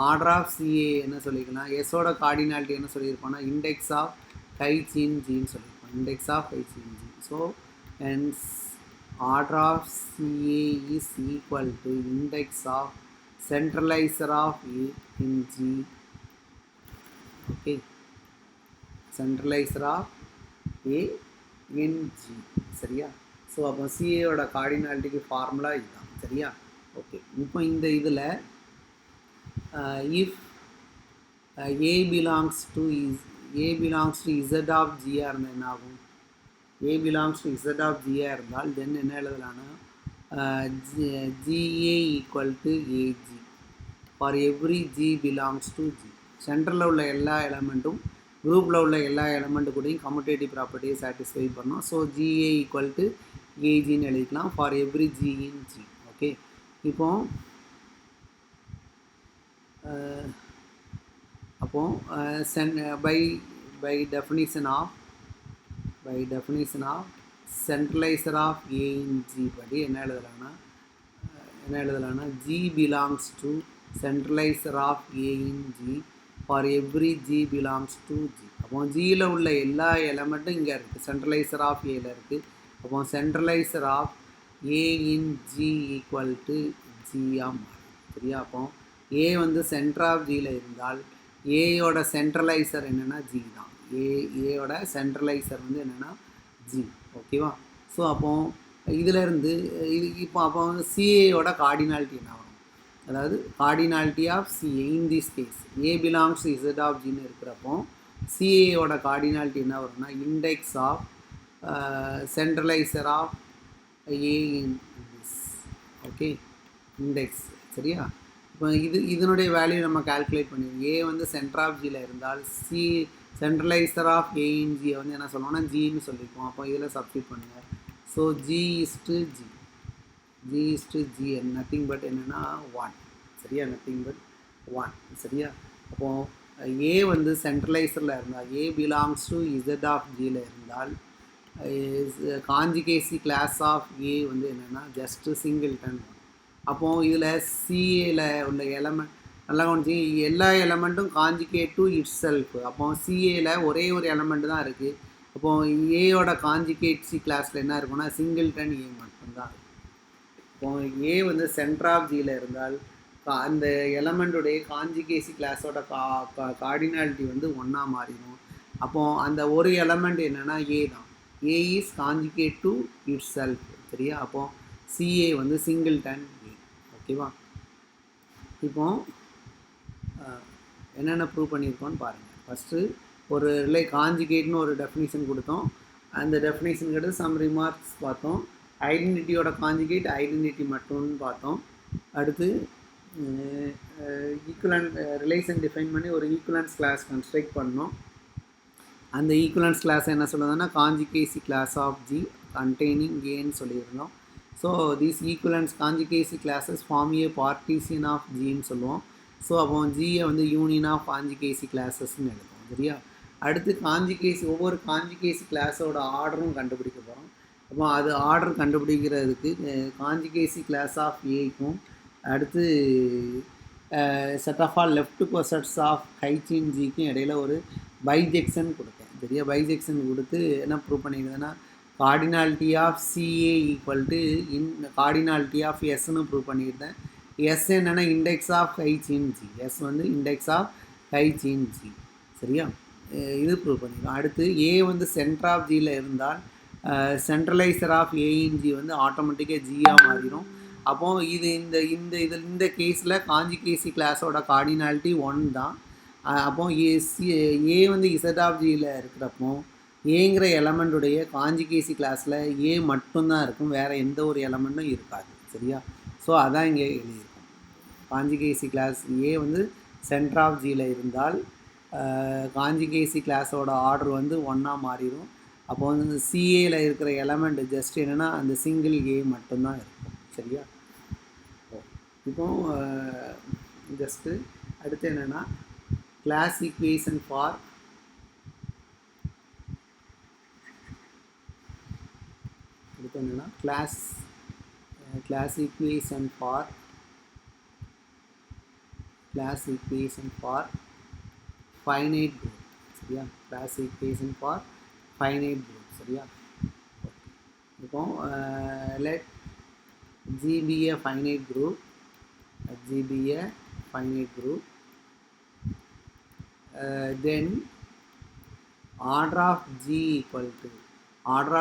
order of CA என்ன சொல்லிக்கலாம், எஸ்ஸோட கார்டினாலிட்டி என்ன சொல்லியிருப்போம்னா இண்டெக்ஸ் ஆஃப் ஹைச் இன் ஜின்னு சொல்லியிருப்போம். Index of H in G. So hence order of CA is equal to index of centralizer of A in G. Okay, centralizer of A in G. சரியா? So அப்போ சிஏயோட கார்டினாலிட்டிக்கு formula இதுதான். சரியா? Okay, இப்போ இந்த இதில் if A belongs to Z of G இருந்தால் என்ன ஆகும்? A belongs to Z of G இருந்தால் தென் என்ன எழுதலாம்னா GA equal to AG for every G belongs to G. சென்டரில் உள்ள எல்லா எலமெண்ட்டும் குரூப்பில் உள்ள எல்லா எலமெண்ட்டு கூடயும் கம்யூட்டேட்டிவ் ப்ராப்பர்ட்டியை சாட்டிஸ்ஃபை பண்ணோம். ஸோ GA equal to AGன்னு எழுதிக்கலாம் for every G in G. Okay, இப்போ அப்போ by definition of centralizer of A in G படி என்ன எழுதலாம்னா G belongs to centralizer of A in G for every G belongs to G. அப்போ ஜியில் உள்ள எல்லா எலமெண்ட்டும் இங்கே இருக்குது, சென்ட்ரலைசர் ஆஃப் ஏல இருக்குது. அப்போ சென்ட்ரலைசர் of A in G equal to ஜியாக மாறும். சரியா? அப்போ ஏ வந்து சென்டர் ஆஃப் ஜியில் இருந்தால் ஏயோட சென்ட்ரலைசர் என்னென்னா ஜி தான். ஏயோட சென்ட்ரலைசர் வந்து என்னென்னா ஜி. ஓகேவா? ஸோ அப்போது இதிலேருந்து இப்போ அப்போ சிஏயோட கார்டினாலிட்டி என்ன வரும்? அதாவது cardinality of CA in this case A belongs to Z of ஜின்னு இருக்கிறப்போ சிஏயோட கார்டினாலிட்டி என்ன வரும்னா index of centraliser of A in this. Okay, index. சரியா? இப்போ இதனுடைய வேல்யூ நம்ம கால்குலேட் பண்ணிடுவோம். ஏ வந்து சென்டர் ஆஃப் ஜியில் இருந்தால் சி சென்ட்ரலைசர் ஆஃப் ஏ இன் ஜியை வந்து என்ன சொல்லணும்னா ஜின்னு சொல்லிப்போம். அப்போ இதில் சப்ஸ்டிட் பண்ணுங்கள். So G is to G nothing but என்னென்னா 1. சரியா? Nothing but 1. சரியா? அப்போது ஏ வந்து சென்ட்ரலைசரில் இருந்தால் ஏ பிலாங்ஸ் டு இசட் ஆஃப் ஜியில் இருந்தால் காஞ்சிகேசி கிளாஸ் ஆஃப் ஏ வந்து என்னென்னா ஜஸ்ட்டு சிங்கிள்டன். அப்போது இதில் சிஏல உள்ள எலமெண்ட் நல்லா கவனிச்சு, எல்லா எலமெண்ட்டும் காஞ்சிகேட் டு இட் செல்ஃப். அப்போ சிஏல ஒரே ஒரு எலமெண்ட் தான் இருக்குது. அப்போது ஏயோட காஞ்சிகேட் சி கிளாஸில் என்ன இருக்குன்னா சிங்கிள்டன் ஏ மட்டும்தான். இப்போது ஏ வந்து சென்டர் ஆஃப் ஜியில் இருந்தால் அந்த எலமெண்ட்டுடைய காஞ்சிகேசி கிளாஸோட கார்டினாலிட்டி வந்து 1 மாறிடும். அப்போது அந்த ஒரு எலமெண்ட் என்னென்னா ஏ தான். A is conjugate to itself. சரியா? அப்போது சிஏ வந்து சிங்கிள்டன் ஏ. ஓகேவா? இப்போ என்னென்ன ப்ரூவ் பண்ணியிருக்கோன்னு பாருங்கள். ஃபஸ்ட்டு ஒரு காஞ்சிகேட்னு ஒரு டெஃபினிஷன் கொடுத்தோம். அந்த டெஃபினிஷன் கிட்ட சம் ரிமார்க்ஸ் பார்த்தோம். ஐடென்டிட்டியோட காஞ்சிகேட் ஐடென்டிட்டி மட்டும்னு பார்த்தோம். அடுத்து ஈக்குவலன்ட் ரிலேஷன் டிஃபைன் பண்ணி ஒரு ஈக்குவலன்ஸ் கிளாஸ் கன்ஸ்ட்ரக்ட் பண்ணோம். அந்த ஈக்குவலன்ஸ் கிளாஸ் என்ன சொல்லுதுன்னா conjugacy class of G containing ஏன்னு சொல்லியிருந்தோம். So these equivalence conjugacy classes form a partition of ஜின்னு சொல்லுவோம். ஸோ அப்போ ஜியை வந்து யூனியன் ஆஃப் காஞ்சிகேசி கிளாஸஸ்ன்னு எடுப்போம். சரியா? அடுத்து காஞ்சிகேசி ஒவ்வொரு காஞ்சிகேசி கிளாஸோட ஆர்டரும் கண்டுபிடிக்க போகிறோம். அப்போ அது ஆர்டர் கண்டுபிடிக்கிறதுக்கு காஞ்சிகேசி கிளாஸ் ஆஃப் ஏக்கும் அடுத்து set of all left cosets of H in ஜிக்கும் இடையில ஒரு பைஜெக்ஷன் கொடுத்தேன். சரியா? பைஜெக்ஷன் கொடுத்து என்ன ப்ரூவ் பண்ணிக்கிறதுனா cardinality of CA equal to cardinality of எஸ்ன்னு ப்ரூவ் பண்ணியிருந்தேன். எஸ் என்னென்னா index of H in G. S வந்து இண்டெக்ஸ் ஆஃப் ஹைச்சின் ஜி. சரியா? இது ப்ரூவ் பண்ணிக்கலாம். அடுத்து ஏ வந்து சென்டர் ஆஃப் ஜியில் இருந்தால் சென்ட்ரலைசர் ஆஃப் ஏஇன்ஜி வந்து ஆட்டோமேட்டிக்காக ஜியாக மாறிடும். அப்போது இது இந்த கேஸில் காஞ்சிகேசி கிளாஸோட கார்டினாலிட்டி 1 தான். அப்போது ஏ வந்து இசட் ஆஃப் ஜியில் இருக்கிறப்போ ஏங்கிற எலமெண்ட்டுடைய காஞ்சிகேசி கிளாஸில் ஏ மட்டும்தான் இருக்கும், வேறு எந்த ஒரு எலமெண்ட்டும் இருக்காது. சரியா? ஸோ அதான் இங்கே எழுதியிருக்கோம். காஞ்சிகேசி கிளாஸ் ஏ வந்து சென்டர் ஆஃப் ஜியில் இருந்தால் காஞ்சிகேசி கிளாஸோட ஆர்டர் வந்து 1 மாறிடும். அப்போ வந்து சிஏல இருக்கிற எலமெண்ட் ஜஸ்ட் என்னென்னா அந்த சிங்கிள் ஏ மட்டும்தான் இருக்கும். சரியா? இப்போ ஜஸ்ட்டு அடுத்து என்னென்னா கிளாஸ் ஈக்குவேஷன் ஃபார் அடுத்து என்னென்னா class equation for finite group. சரியா? Class equation for finite group. சரியா? இப்போ let G be a finite group, G be a finite group, then order of G equal to order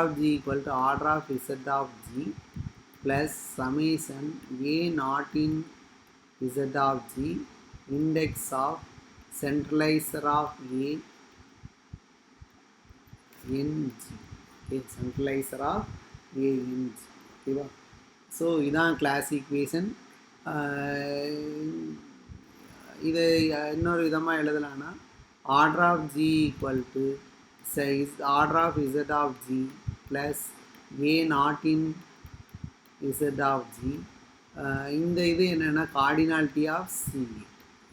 of Z of G plus summation A not in Z of G index of centralizer of A in G. Okay, centralizer of A in G. Okay, so இதான் class equation. இது இன்னொரு விதமாக எழுதலான்னா order of G equal to order of Z of G plus A not in Z of G. இந்த இது என்னென்னா cardinality of CA.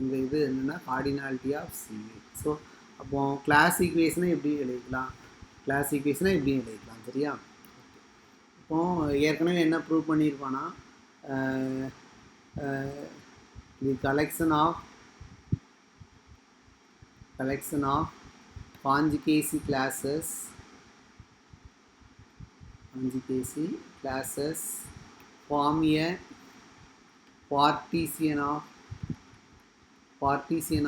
இந்த இது என்னென்னா கார்டினாலிட்டி ஆஃப் சிஏ. ஸோ அப்போது கிளாஸ் ஈக்குவேஷனை எப்படி எழுதிக்கலாம், கிளாஸ் ஈக்குவேஷனை எப்படி எழுதிக்கலாம், சரியா? இப்போது ஏற்கனவே என்ன ப்ரூவ் பண்ணியிருக்கோன்னா the collection of conjugacy classes form a partition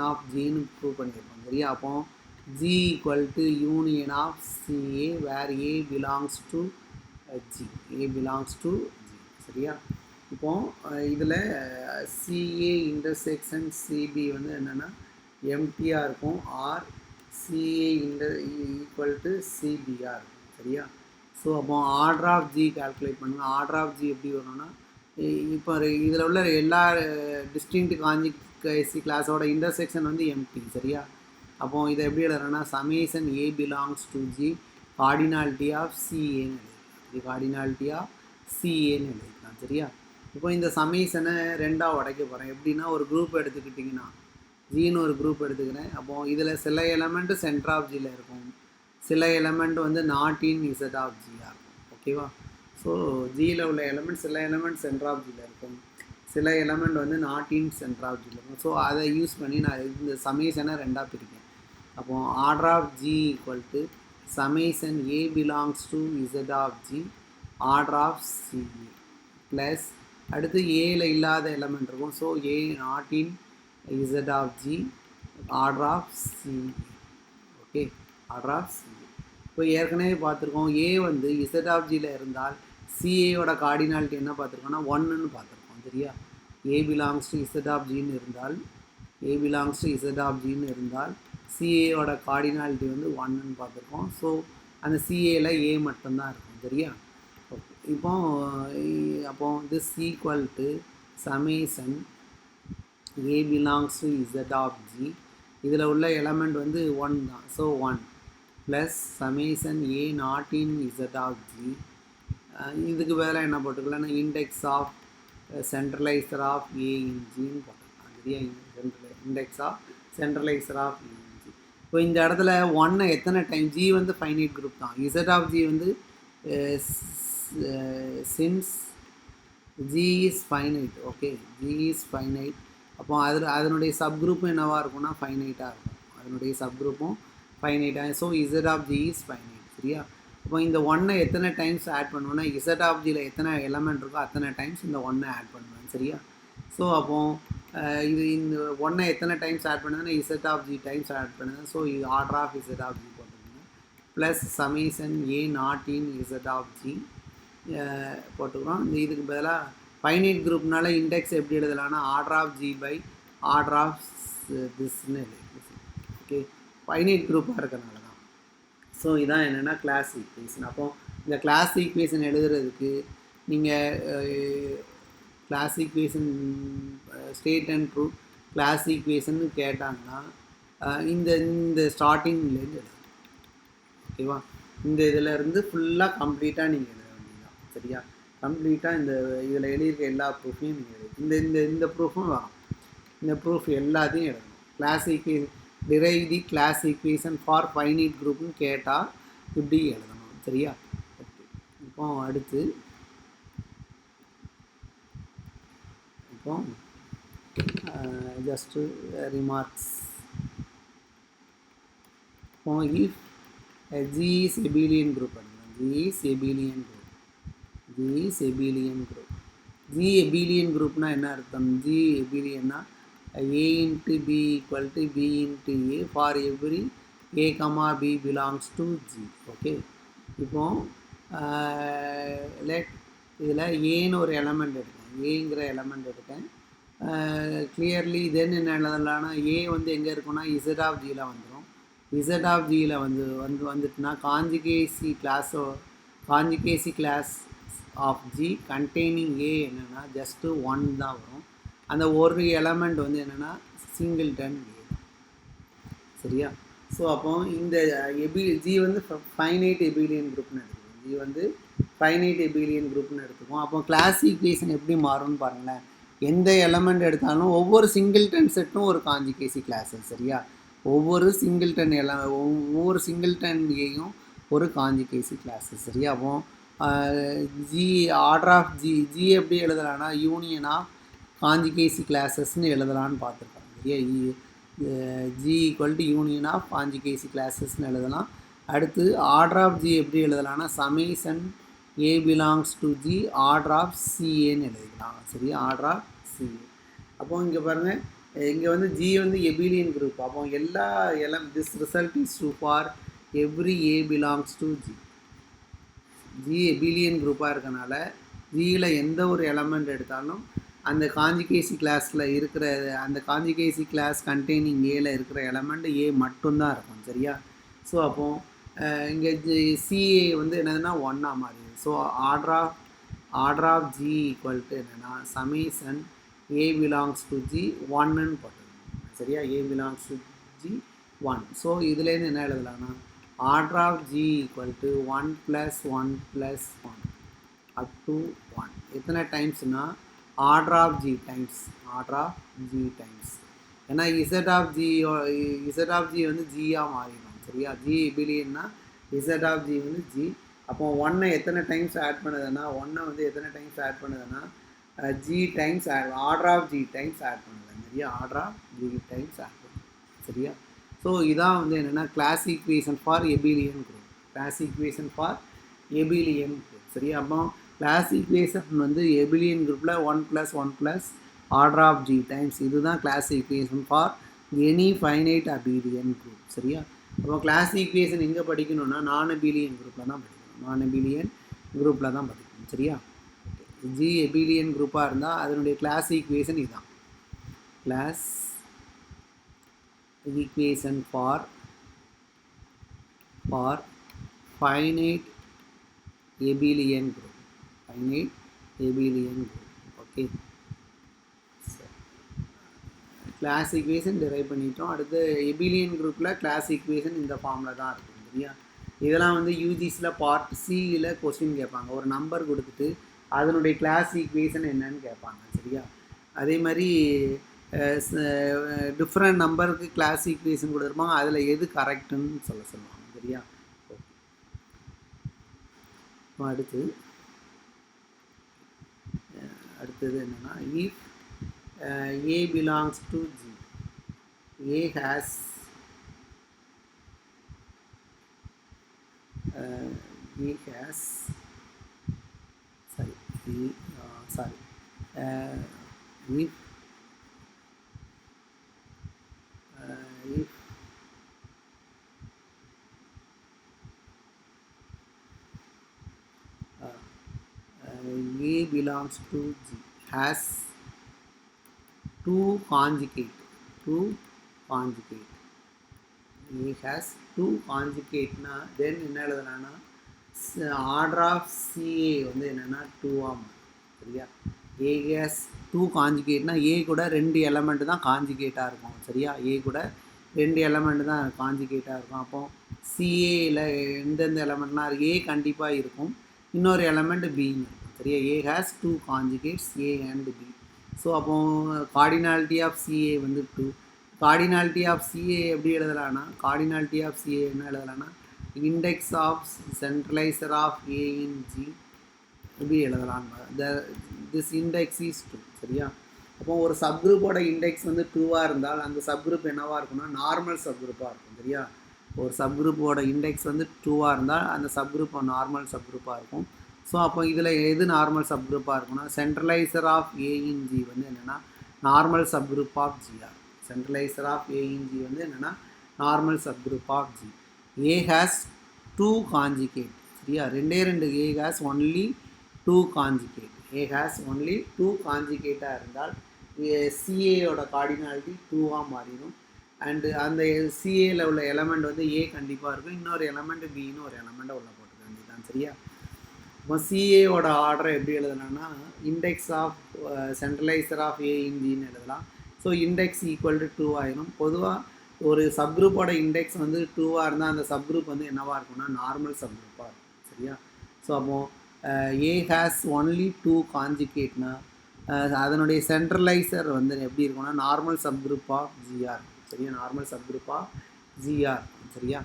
of G ன்னு ப்ரூவ் பண்ணியிருக்கோம், சரியா? அப்போ G equal to union of CA where A belongs to G, சரியா? இப்போ இதில் CA இன்டர்செக்ஷன் CB வந்து என்னென்னா எம்டியாக இருக்கும், ஆர் CA ஈக்குவல் டு CBயாக இருக்கும், சரியா? ஸோ அப்போ ஆர்டர் ஆஃப் ஜி கால்குலேட் பண்ணுங்கள். ஆர்டர் ஆஃப் ஜி எப்படி வரும்னா, இப்போ இதில் உள்ள எல்லா டிஸ்டிங்க்ட் கான்ஜுகேசி கிளாஸோட இன்டர்செக்ஷன் வந்து எம்டி, சரியா? அப்போது இதை எப்படி எழுதுறேன்னா summation A belongs to G cardinality of சிஏன்னு எழுதிக்கலாம், கார்டினாலிட்டி ஆஃப் சிஏன்னு எழுதிக்கலாம், சரியா? இப்போ இந்த சமேஷனை ரெண்டாக உடைக்க போகிறேன். எப்படின்னா ஒரு குரூப் எடுத்துக்கிட்டிங்கன்னா ஜின்னு ஒரு குரூப் எடுத்துக்கிறேன். அப்போது இதில் சில எலமெண்ட்டு சென்டர் ஆஃப் ஜியில் இருக்கும், சில எலமெண்ட் வந்து நாட் இன் இசட் ஆஃப் ஜியாக இருக்கும், ஓகேவா? ஸோ ஜியில் உள்ள எலமெண்ட் சில எலமெண்ட் சென்டர் ஆஃப் ஜியில் இருக்கும், சில எலமெண்ட் வந்து நாட் இன் சென்டர் ஆஃப் ஜியில் இருக்கும். ஸோ அதை யூஸ் பண்ணி நான் இந்த சமேஷனை ரெண்டாக பிரிப்பேன். அப்போது order of G equal to summation A belongs to Z of G order of C a plus அடுத்து ஏல இல்லாத எலமெண்ட் இருக்கும், so a not in Z of G order of C a. Okay, order of C a. இப்போ ஏற்கனவே பார்த்துருக்கோம், ஏ வந்து Z of ஜியில் இருந்தால் சிஏயோட கார்டினாலிட்டி என்ன பார்த்துருக்கோம்னா 1ன்னு பார்த்துருக்கோம், சரியா? A belongs to Z of ஜின்னு இருந்தால் சிஏயோட கார்டினாலிட்டி வந்து 1ன்னு பார்த்துருக்கோம். ஸோ அந்த சிஏல ஏ மட்டும்தான் இருக்கும், சரியா? ஓகே, அப்போ this equal to summation A belongs to Z of G, இதில் உள்ள எலமெண்ட் வந்து 1 தான், so 1 plus summation A not in Z of G. இதுக்கு பதிலாக என்ன போட்டுக்கலாம்னா index of centraliser of A in ஜின்னு போட்டுக்கலாம், சரியா? Index of centraliser of A in G. இப்போ இந்த இடத்துல 1 எத்தனை டைம், ஜி வந்து ஃபைனைட் குரூப் தான், இசட் ஆஃப் ஜி வந்து since G is finite, okay, G is finite. அப்போ அதனுடைய சப்குரூப்பும் என்னவாக இருக்கும்னா ஃபைனைட்டாக இருக்கும், அதனுடைய சப்குரூப்பும் ஃபைனைட்டாக. So Z of G is finite, சரியா? அப்போ இந்த 1 எத்தனை டைம்ஸ் ஆட் பண்ணுவோன்னா இசட் ஆஃப் ஜியில் எத்தனை எலமெண்ட் இருக்கோ அத்தனை டைம்ஸ் இந்த 1 ஆட் பண்ணுவேன், சரியா? ஸோ அப்போது இந்த 1 எத்தனை டைம்ஸ் ஆட் பண்ணுதுன்னா Z of G times add பண்ணுது. ஸோ இது order of Z of G போட்டுக்கோங்க plus summation A not in Z of G போட்டுக்கிறோம். இந்த இதுக்கு பதிலாக ஃபைனைட் குரூப்னால இண்டெக்ஸ் எப்படி எழுதலாம்னா order of G by order of திஸ்ன்னு எழுதிக்கலாம், ஓகே, ஃபைனைட் குரூப்பாக இருக்கிறனால தான். ஸோ இதான் என்னென்னா கிளாஸ் ஈக்குவேஷன். அப்போது இந்த கிளாஸ் ஈக்குவேஷன் எழுதுறதுக்கு நீங்கள் class equation state and prove class equation கேட்டாங்கன்னா இந்த ஸ்டார்டிங்லேருந்து எழுதணும், ஓகேவா? இந்த இதில் இருந்து ஃபுல்லாக கம்ப்ளீட்டாக நீங்கள் எழுத வேண்டியதுதான், சரியா? கம்ப்ளீட்டாக இதில் எழுதியிருக்க எல்லா ப்ரூஃபையும் நீங்கள் எழுதி இந்த ப்ரூஃபும் வரும், இந்த ப்ரூஃப் எல்லாத்தையும் எழுதணும். Class equation derive the class equation for finite குரூப்னு கேட்டால் இப்படி எழுதணும், சரியா? ஓகே, இப்போ அடுத்து just remarks. If G is abelian group, G is abelian group, is abelian group. G abelian குரூப்னா என்ன அர்த்தம்? ஜி எபிலியன்னா a into b equal to b into a for every a comma b belongs to g. Okay, இப்போ let இதில் ஏன்னு ஒரு element எடுத்தேன், ஏங்கிற எலமெண்ட் எடுத்தேன். கிளியர்லி தென் என்ன எழுதலாம்னா ஏ வந்து எங்கே இருக்குன்னா இசட் ஆஃப் ஜியில் வந்துடும். இசட் ஆஃப் ஜியில் வந்துட்டுனா conjugacy class of G containing A என்னென்னா ஜஸ்ட்டு 1 தான் வரும். அந்த ஒரு எலமெண்ட் வந்து என்னென்னா சிங்கிள்டன் ஏ தான். சரியா? ஸோ அப்போ இந்த ஜி வந்து ஃபைனைட் எபிலியன் குரூப்னு எடுத்துக்குவோம். ஜி வந்து ஃபைனைட் எபிலியன் குரூப்னு எடுத்துக்குவோம். அப்போ கிளாஸ் ஈக்குவேஷன் எப்படி மாறும்னு பாருங்களேன். எந்த எலமெண்ட் எடுத்தாலும் ஒவ்வொரு சிங்கிள்டன் செட்டும் ஒரு காஞ்சுகேசி கிளாஸு. சரியா? ஒவ்வொரு சிங்கிள்டன் ஏயும் ஒரு காஞ்சுகேசி கிளாஸு. சரியா? அப்போ ஜி ஆர்டர் ஆஃப் ஜி எப்படி எழுதலாம்னா யூனியன் ஆஃப் காஞ்சுகேசி கிளாஸஸ்ன்னு எழுதலான்னு பார்த்துருக்காங்க. சரியா? G equal to union of conjugacy கிளாஸஸ்ன்னு எழுதலாம். அடுத்து ஆர்டர் ஆஃப் ஜி எப்படி எழுதலாம்னா summation A belongs to G order of சிஏன்னு எழுதிக்கலாம். சரியா? Order of CA. அப்போ இங்கே பாருங்கள், இங்கே வந்து ஜி வந்து எபிலியன் குரூப். அப்போ எல்லா this result is true for every A belongs to G. G எபிலியன் குரூப்பாக இருக்கனால ஜியில் எந்த ஒரு எலமெண்ட் எடுத்தாலும் அந்த காஞ்சுகேசி கிளாஸில் இருக்கிற அந்த காஞ்சுகேசி கிளாஸ் கண்டெய்னிங் ஏல இருக்கிற எலமெண்ட் ஏ மட்டும்தான் இருக்கும். சரியா? ஸோ அப்போது இங்கே சிஏ வந்து என்னதுன்னா 1 மாறிடுது. So order of G equal to என்னென்னா summation A belongs to G 1ன்னு போட்டுருக்கோம். சரியா? A belongs to G 1. So இதுலேருந்து என்ன எழுதலாம்னா order of G equal to 1 + 1 + 1 up to 1. எத்தனை டைம்ஸ்னால் ஆர்டர் ஆஃப் ஜி டைம்ஸ். ஏன்னா இசட் ஆஃப் ஜி வந்து ஜியாக மாறிடும். சரியா? ஜி எபிலியன்னா இசட் ஆஃப் ஜி வந்து ஜி. அப்போ 1 எத்தனை டைம்ஸ் ஆட் பண்ணுதுன்னா G times order of G times add பண்ணுது. சரியா? Order of G times add பண்ணுது. சரியா? ஸோ இதான் வந்து என்னென்னா class equation for abelian group. சரியா? அப்போ கிளாஸ் ஈக்குவேஷன் வந்து எபிலியன் குரூப்பில் 1 + 1 + ஆர்டர் ஆஃப் ஜி டைம்ஸ். இதுதான் class equation for any finite abelian group. சரியா? அப்போ கிளாஸ் ஈக்குவேஷன் எங்கே படிக்கணும்னா நான் எபிலியன் குரூப்பில் தான் படிக்கணும். சரியா? ஜி எபிலியன் குரூப்பாக இருந்தால் அதனுடைய கிளாஸ் ஈக்குவேஷன் இதுதான். Class equation for finite abelian group. Okay, class equation derive பண்ணிட்டோம். அடுத்து எபிலியன் குரூப்பில் கிளாஸ் ஈக்குவேஷன் இந்த ஃபார்மில் தான் இருக்கும். சரியா? இதெல்லாம் வந்து யூஜிஸில் பார்ட் சியில் கொஸ்டின் கேட்பாங்க. ஒரு நம்பர் கொடுத்துட்டு அதனுடைய கிளாஸ் ஈக்குவேஷன் என்னன்னு கேட்பாங்க. சரியா? அதே மாதிரி டிஃப்ரெண்ட் நம்பருக்கு கிளாஸ் ஈக்குவேஷன் கொடுத்துருப்பாங்க. அதில் எது கரெக்டுன்னு சொல்லுவாங்க. சரியா? அடுத்தது என்னென்னா if A belongs to G, A has if A belongs to G has two conjugate. A has two conjugate na then என்ன எழுதலாம்னா ஆர்டர் ஆஃப் சிஏ வந்து என்னென்னா 2 சரியா? A has two conjugateனா A கூட 2 எலமெண்ட் தான் காஞ்சுகேட்டாக இருக்கும். சரியா? A கூட 2 எலமெண்ட் தான் காஞ்சுகேட்டாக இருக்கும். அப்போ சிஏயில் எந்தெந்த எலமெண்ட்னா A கண்டிப்பாக இருக்கும், இன்னொரு எலமெண்ட் பின்னு இருக்கும். சரியா? A has two conjugates A and B. So அப்போ கார்டினாலிட்டி ஆஃப் சிஏ வந்து 2. கார்டினாலிட்டி ஆஃப் சிஏ எப்படி எழுதலாம்னா என்ன எழுதலாம்னா index of centraliser of A in G எப்படி எழுதலாம். This index is 2. சரியா? அப்போ ஒரு சப்குரூப்போட இண்டெக்ஸ் வந்து 2ஆக இருந்தால் அந்த சப்குரூப் என்னவாக இருக்கும்னா நார்மல் சப்குரூப்பாக இருக்கும். சரியா? ஒரு சப்குரூப்போட இண்டெக்ஸ் வந்து 2ஆக இருந்தால் அந்த சப்குரூப் நார்மல் சப்குரூப்பாக இருக்கும். ஸோ அப்போ இதில் எது நார்மல் சப்குரூப்பாக இருக்குன்னா சென்ட்ரலைசர் ஆஃப் ஏ இன் ஜி வந்து என்னென்னா நார்மல் சப்குரூப் ஆஃப் ஜிஆர். Centraliser of A in G வந்து என்னென்னா normal subgroup of G. A has 2 conjugate. சரியா, ரெண்டு A has only 2 conjugate. A has only 2 காஞ்சிகேட்டாக இருந்தால் சிஏயோட கார்டினாலிட்டி 2ஆக மாறிடும். அண்டு அந்த சிஏயில் உள்ள எலமெண்ட் வந்து ஏ கண்டிப்பாக இருக்கும், இன்னொரு எலமெண்ட் பின்னு ஒரு எலமெண்ட்டை உள்ள போட்டுக்க வேண்டியதான். சரியா, இப்போ சிஏவோட ஆர்டரை எப்படி எழுதலாம்னா index of centraliser of A in ஜின்னு எழுதலாம். ஸோ இண்டெக்ஸ் ஈக்குவல் டு 2 ஆயிரும். பொதுவாக ஒரு சப்குரூப்போட இண்டெக்ஸ் வந்து 2ஆக இருந்தால் அந்த சப்குரூப் வந்து என்னவாக இருக்கும்னா நார்மல் சப்குரூப்பாக இருக்கும். சரியா, ஸோ அப்போது ஏ ஹேஸ் ஒன்லி 2 காஞ்சிகேட்னா அதனுடைய சென்ட்ரலைசர் வந்து எப்படி இருக்கும்னா நார்மல் சப்குரூப் ஆஃப் ஜிஆர். சரியா, நார்மல் சப்குரூப் ஆஃப் ஜிஆர். சரியா,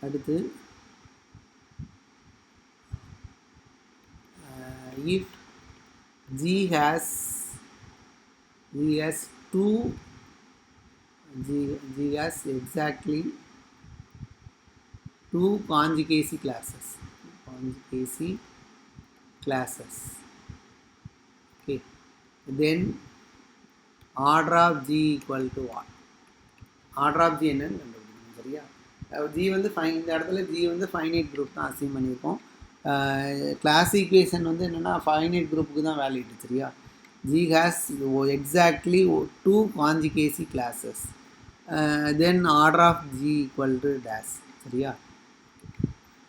அடுத்து if G has 2 G has exactly 2 conjugacy classes. Okay, then order of G equal to what? Order of G என்னன்னு கண்டுபிடிக்கணும். சரியா, G வந்து இந்த இடத்துல G வந்து ஃபைனைட் குரூப் தான் அசீவ் பண்ணியிருக்கோம். கிளாஸ் ஈக்குவேஷன் வந்து என்னென்னா ஃபைனைட் குரூப்புக்கு தான் வேலிட். சரியா, G has exactly 2 conjugacy classes. Then order of G equal to dash. சரியா,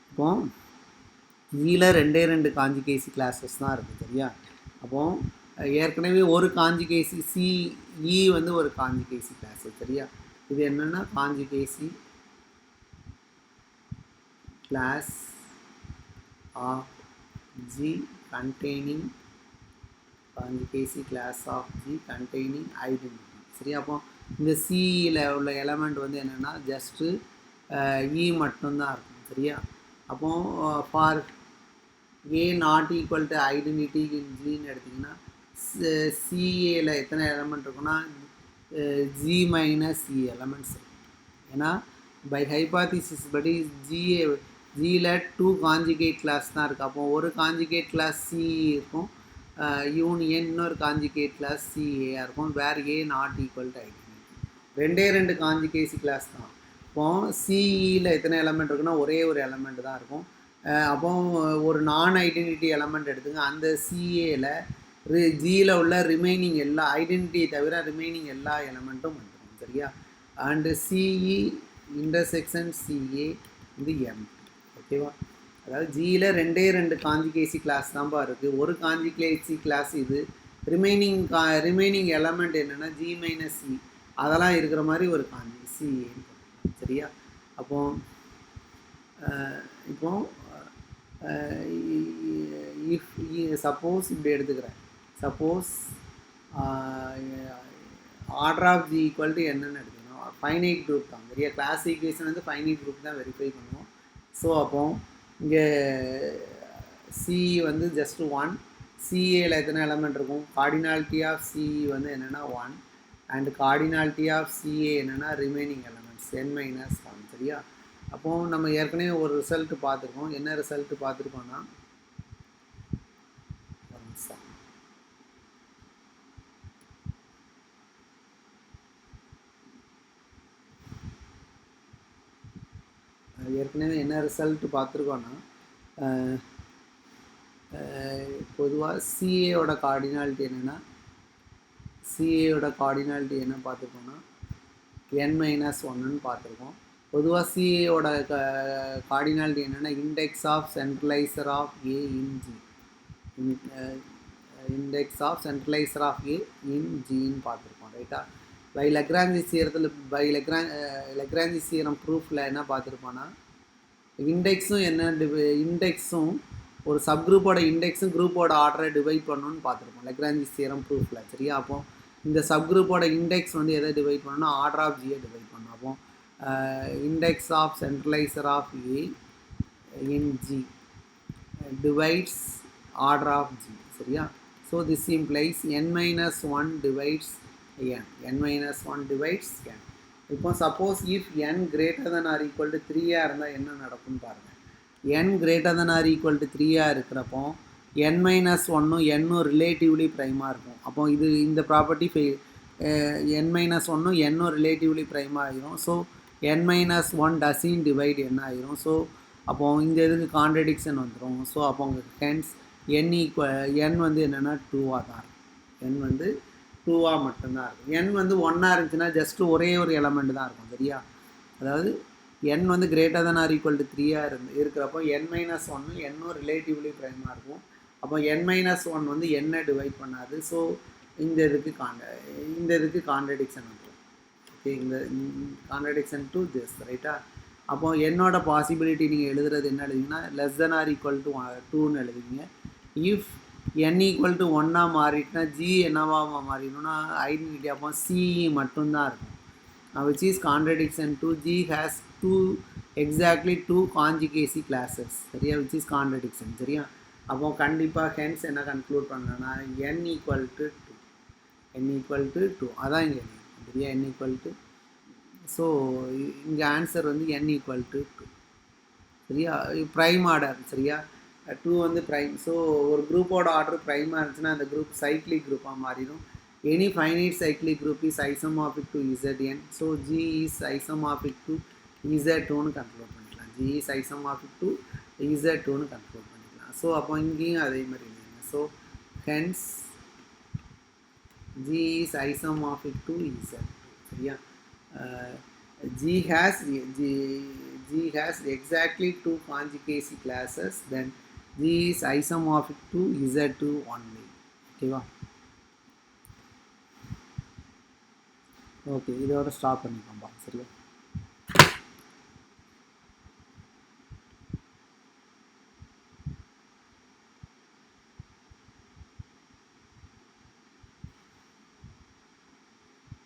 இப்போ Gயில் ரெண்டு காஞ்சிகேசி கிளாஸஸ் தான் இருக்குது. சரியா, அப்போது ஏற்கனவே ஒரு காஞ்சிகேசி இ வந்து ஒரு காஞ்சிகேசி கிளாஸு. சரியா, இது என்னென்னா காஞ்சிகேசி class of G containing conjugacy class of G containing identity. சரி, அப்போ இந்த சியில் உள்ள எலமெண்ட் வந்து என்னென்னா ஜஸ்ட்டு இ மட்டும்தான் இருக்கும். சரியா, அப்போ for A not equal to identity in ஜின்னு எடுத்திங்கன்னா சிஏல எத்தனை எலமெண்ட் இருக்குன்னா ஜி மைனஸ் இ எலமெண்ட்ஸ் இருக்கும். ஏன்னா பை ஹைபாதிசிஸ் படி ஜியில் 2 காஞ்சிகேட் கிளாஸ் தான் இருக்குது. அப்போ ஒரு காஞ்சிகேட் கிளாஸ் சி இருக்கும், யூனியன் இன்னொரு காஞ்சிகேட் கிளாஸ் சிஏயாக இருக்கும். வேர் ஏ நாட் ஈக்குவல் டு ஐடென்டிட்டி. ரெண்டு காஞ்சிகேசி கிளாஸ் தான். இப்போது சிஇயில் எத்தனை எலமெண்ட் இருக்குன்னா ஒரே ஒரு எலமெண்ட் தான் இருக்கும். அப்போ ஒரு நான் ஐடென்டிட்டி எலமெண்ட் எடுத்துங்க, அந்த சிஏயில் ஜியில் உள்ள ரிமைனிங் எல்லா ஐடென்டிட்டியை தவிர ரிமைனிங் எல்லா எலமெண்ட்டும் வந்துடும். சரியா, அண்டு சிஇ இன்டர்செக்ஷன் சிஏ இது எம். ஓகேவா, அதாவது ஜியில் ரெண்டு காஞ்சிகேசி கிளாஸ் தான்ப்பா இருக்குது. ஒரு காஞ்சிகேசி கிளாஸ் இது, ரிமைனிங் எலமெண்ட் என்னென்னா ஜி மைனஸ் சி அதெல்லாம் இருக்கிற மாதிரி ஒரு சிஏன்னு. சரியா, இப்போ இஃப் சப்போஸ் இப்படி எடுத்துக்கிறேன், suppose order of G equal to என்னன்னு எடுத்துக்கணும், ஃபைனைட் குரூப் தான். சரியா, கிளாஸ் ஈக்குவேஷன் வந்து ஃபைனைட் குரூப் தான் வெரிஃபை பண்ணுவோம். ஸோ அப்போ இங்கே சி வந்து ஜஸ்ட் 1, சிஏயில் எத்தனை எலமெண்ட் இருக்கும், கார்டினாலிட்டி ஆஃப் சிஇ வந்து என்னென்னா 1 அண்ட் கார்டினாலிட்டி ஆஃப் சிஏ என்னென்னா ரிமைனிங் எலமெண்ட்ஸ் n-1. சரியா, அப்போது நம்ம ஏற்கனவே ஒரு ரிசல்ட்டு பார்த்துருக்கோம். என்ன ரிசல்ட்டு பார்த்துருக்கோன்னா ஏற்கனவே என்ன ரிசல்ட்டு பார்த்துருக்கோன்னா பொதுவாக சிஏயோட கார்டினாலிட்டி என்னென்னா என்ன பார்த்துருக்கோன்னா n-1ன்னு பார்த்துருக்கோம். பொதுவாக சிஏயோட கார்டினாலிட்டி என்னென்னா index of centraliser of A in G, index of centraliser of A in ஜின்னு பார்த்துருக்கோம். ரைட்டா, பை லக்ராஞ்சி தியரத்தில் லக்ராஞ்சி தியரம் ப்ரூஃபில் என்ன பார்த்துருப்போன்னா இண்டெக்ஸும் ஒரு சப்குரூப்போட இண்டெக்ஸும் குரூப்போட ஆர்டரை டிவைட் பண்ணணும்னு பார்த்துருப்போம் லக்ராஞ்சி தியரம் ப்ரூஃபில். சரியா, அப்போ இந்த சப்குரூப்போட இண்டெக்ஸ் வந்து எதை டிவைட் பண்ணணும்னா ஆர்டர் ஆஃப் ஜியை டிவைட் பண்ணணும். அப்போ index of centraliser of A in G divides order of G. சரியா, so this implies n-1 divides n-1 divides n. இப்போ suppose if n greater than or equal to 3 இருந்தால் என்ன நடக்கும்னு பாருங்கள். n greater than or equal to 3 இருக்கிறப்போ n minus 1 n relatively ப்ரைமாக இருக்கும். அப்போ இது இந்த property n minus 1 n relatively ப்ரைமாக ஆகிரும். So n minus 1 doesn't divide என்ன ஆகிரும். ஸோ அப்போது இந்த இதுக்கு கான்ட்ரடிக்ஷன் வந்துடும். ஸோ அப்போ உங்களுக்கு ஹென்ஸ் n வந்து என்னென்னா 2ஆக தான் இருக்கும். n வந்து 2ஆக மட்டும்தான் இருக்கும். n வந்து 1ஆக இருந்துச்சுன்னா ஜஸ்ட்டு ஒரே ஒரு எலமெண்ட் தான் இருக்கும். சரியா? அதாவது n வந்து greater than or equal to 3ஆக இருக்கிறப்போ n minus 1 n ரிலேட்டிவ்லி ப்ரைமாக இருக்கும். அப்போ n minus 1 வந்து n டிவைட் பண்ணாது. ஸோ இந்த இதுக்கு கான்ட்ரடிக்ஷன் வந்துடும். ஓகே, இந்த கான்ட்ரடிக்ஷன் டு திஸ் ரைட்டா? அப்போ என்னோட பாசிபிலிட்டி நீங்கள் எழுதுறது என்ன எழுதிங்கன்னா less than or equal to 2ன்னு எழுதுவீங்க. இஃப் n ஈக்குவல் டு 1ஆக மாறிட்டுனா g என்னவாக மாறிடணும்னா ஐடென்டிட்டி அப்போ சி மட்டும்தான் இருக்கும். which is contradiction to G has exactly two conjugacy classes. சரியா? which is contradiction. சரியா? அப்போ கண்டிப்பாக ஹென்ஸ் என்ன கன்க்ளூட் பண்ணனா n equal to 2 அதான் இங்கே சரியா? n equal to ஸோ இங்கே ஆன்சர் வந்து n equal to 2. சரியா? Prime order. சரியா? 2 வந்து ப்ரைம். ஸோ ஒரு குரூப்போட ஆர்டர் ப்ரைமாக இருந்துச்சுன்னா அந்த குரூப் சைக்ளிக் குரூப்பாக மாறிடும். Any finite cyclic group is isomorphic to Zn. So G is isomorphic to Z2ன்னு கன்க்ளூட் பண்ணிக்கலாம். G is isomorphic to Z2ன்னு கன்க்ளூட் பண்ணிக்கலாம். ஸோ அப்போ இங்கேயும் அதே மாதிரி இல்லைங்க. So hence G is isomorphic to Z2. சரியா? G has exactly two conjugacy classes. Then G is isomorphic to Z2 only. ஓகேவா? ஓகே, இதோட ஸ்டாப் பண்ணிக்கோம்பா. சரியா?